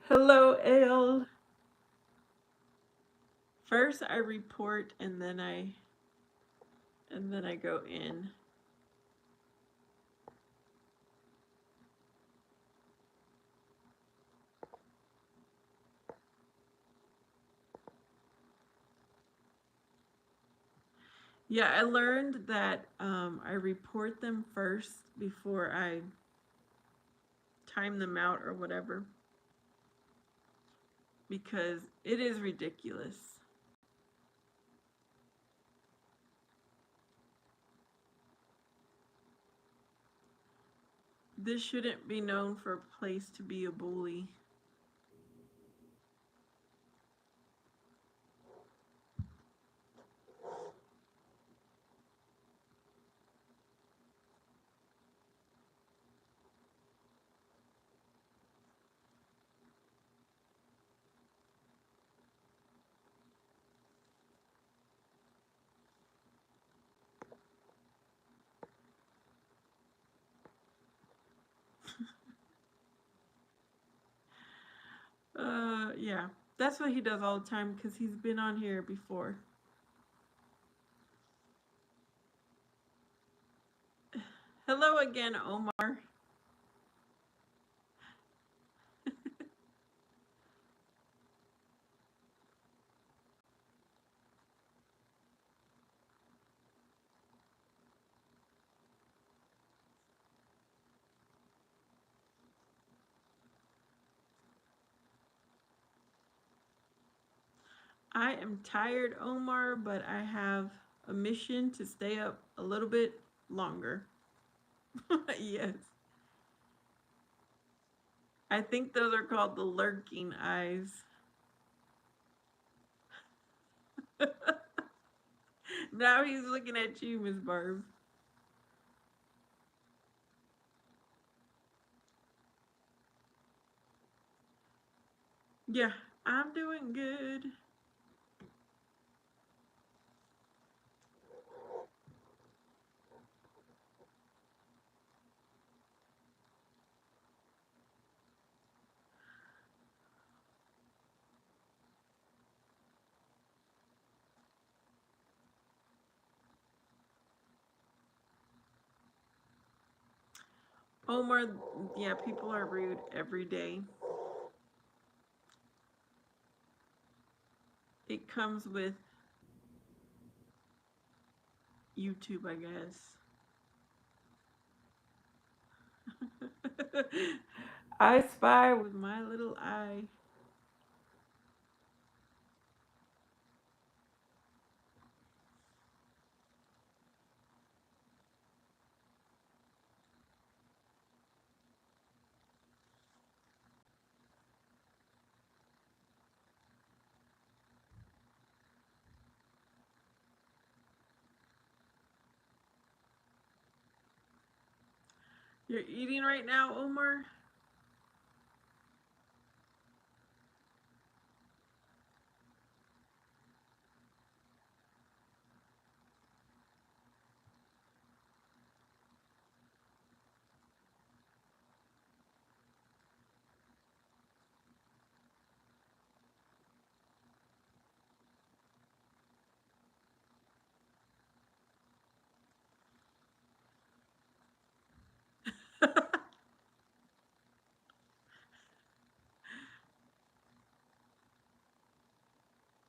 [SPEAKER 1] Hello, Ale. First I report and then I go in. Yeah, I learned that I report them first before I time them out or whatever because it is ridiculous. This shouldn't be known for a place to be a bully. Yeah, that's what he does all the time because he's been on here before. Hello again, Omar. I am tired, Omar, but I have a mission to stay up a little bit longer. Yes. I think those are called the lurking eyes. Now he's looking at you, Miss Barb. Yeah, I'm doing good. Omar, yeah, people are rude every day. It comes with YouTube, I guess. I spy with my little eye. You're eating right now, Omar?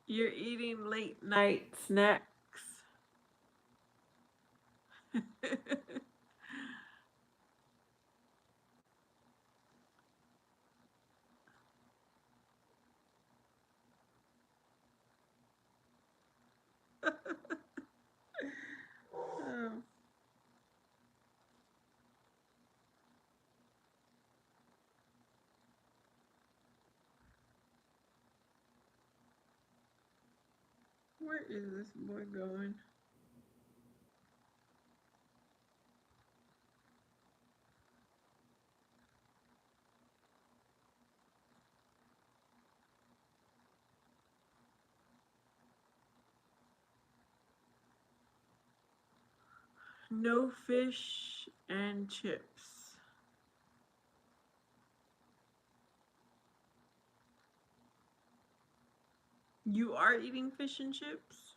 [SPEAKER 1] You're eating late night snacks. Oh, where is this boy going? No fish and chips. You are eating fish and chips?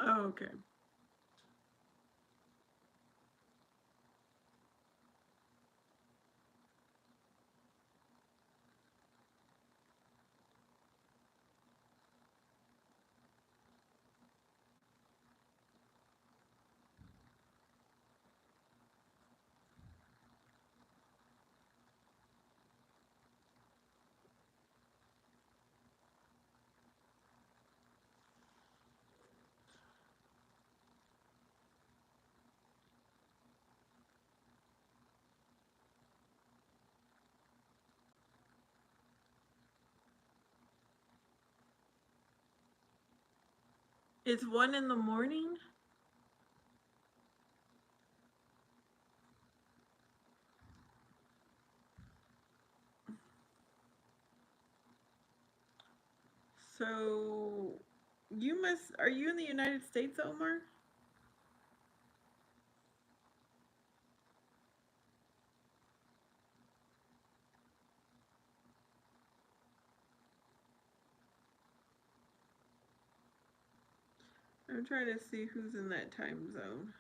[SPEAKER 1] Oh, okay. It's 1 in the morning? So are you in the United States, Omar? I'm trying to see who's in that time zone.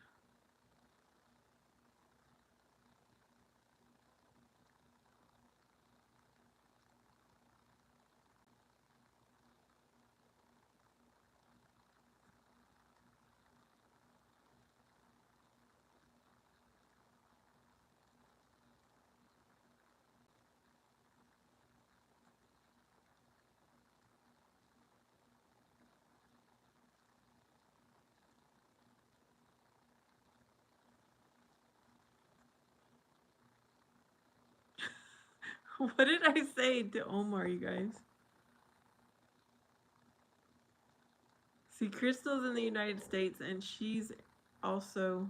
[SPEAKER 1] What did I say to Omar, you guys? See, Crystal's in the United States and she's also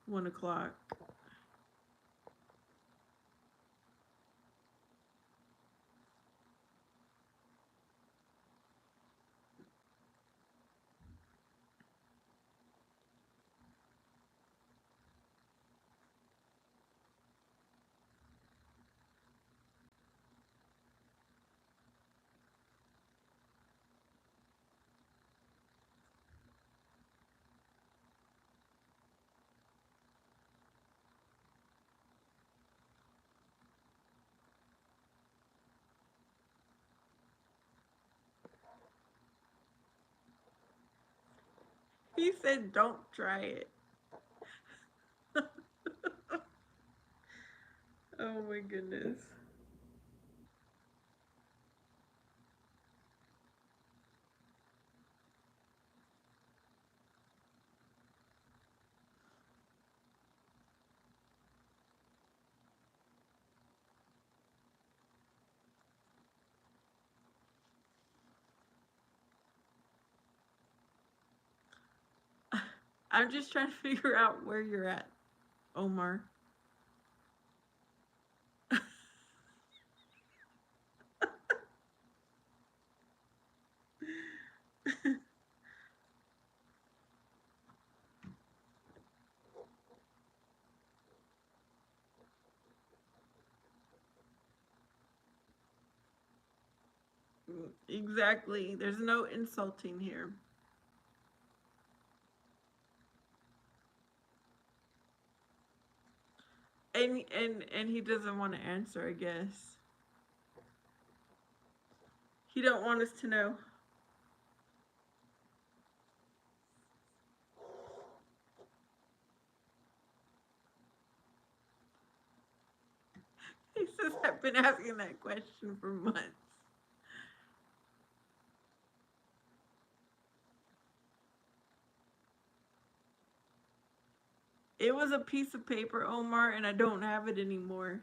[SPEAKER 1] 1 o'clock. He said, don't try it. Oh my goodness. I'm just trying to figure out where you're at, Omar. Exactly. There's no insulting here. And he doesn't want to answer, I guess. He don't want us to know. He says I've been asking that question for months. It was a piece of paper, Omar, and I don't have it anymore.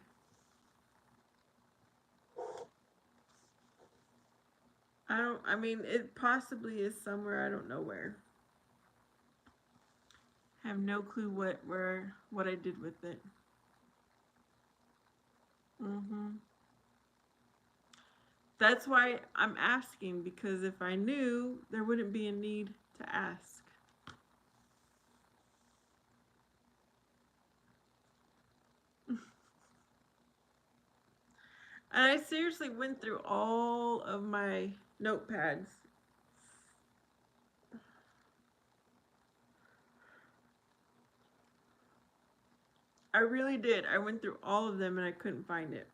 [SPEAKER 1] I mean, it possibly is somewhere. I don't know where. I have no clue what I did with it. Mhm. That's why I'm asking, because if I knew, there wouldn't be a need to ask. And I seriously went through all of my notepads. I really did. I went through all of them and I couldn't find it.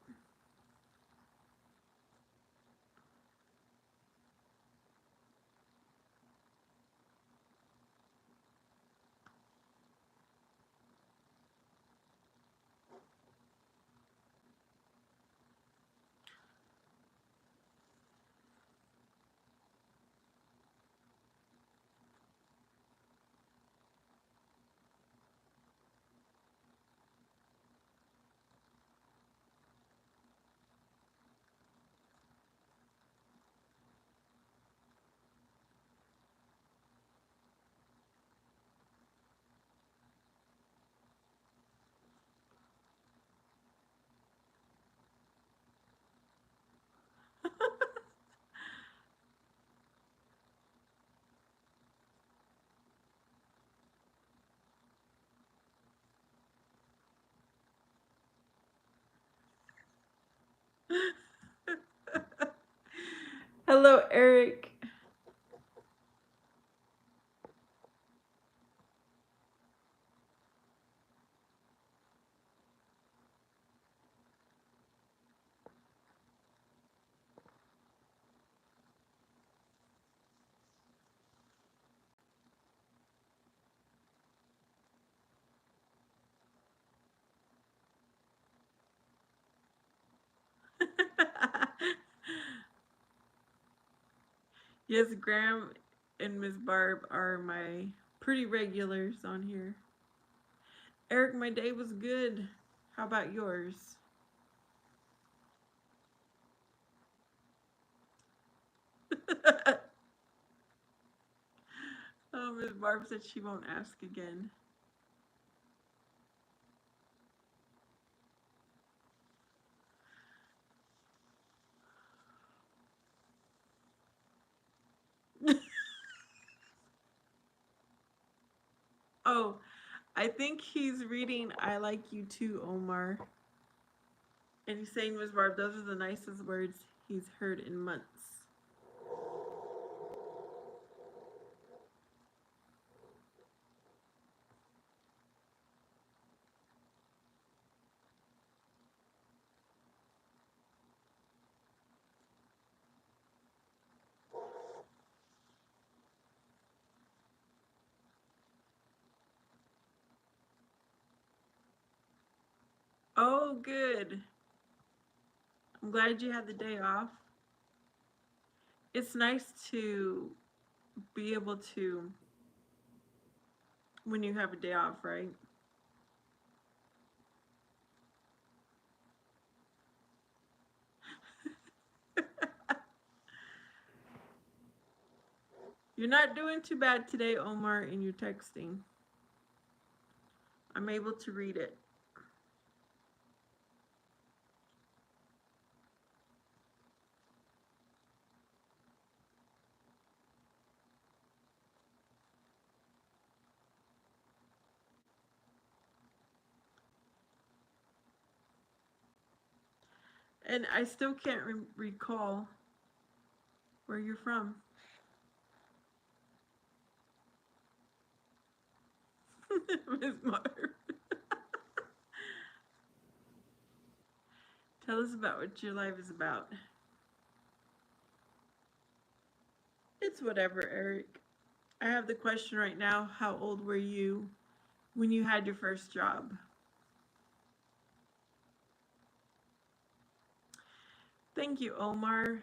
[SPEAKER 1] Hello, Eric. Yes, Graham and Miss Barb are my pretty regulars on here. Eric, my day was good. How about yours? Oh, Miss Barb said she won't ask again. Oh, I think he's reading I Like You Too, Omar. And he's saying, Miss Barb, those are the nicest words he's heard in months. Oh, good. I'm glad you had the day off. It's nice to be able to, when you have a day off, right? You're not doing too bad today, Omar, in your texting. I'm able to read it. And I still can't recall where you're from. Miss Marv. Tell us about what your life is about. It's whatever, Eric. I have the question right now. How old were you when you had your first job? Thank you, Omar.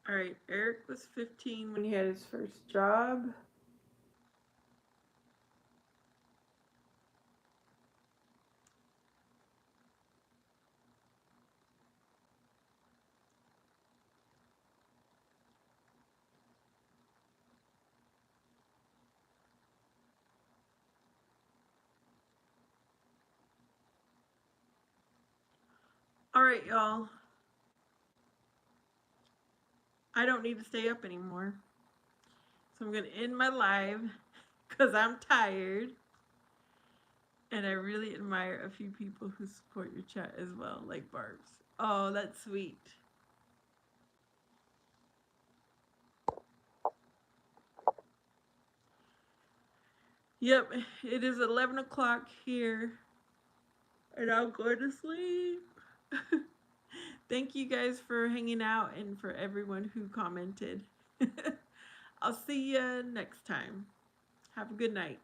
[SPEAKER 1] All right, Eric was 15 when he had his first job. All right, y'all. I don't need to stay up anymore. So I'm going to end my live because I'm tired. And I really admire a few people who support your chat as well, like Barb's. Oh, that's sweet. Yep, it is 11 o'clock here, and I'm going to sleep. Thank you guys for hanging out and for everyone who commented. I'll see you next time. Have a good night.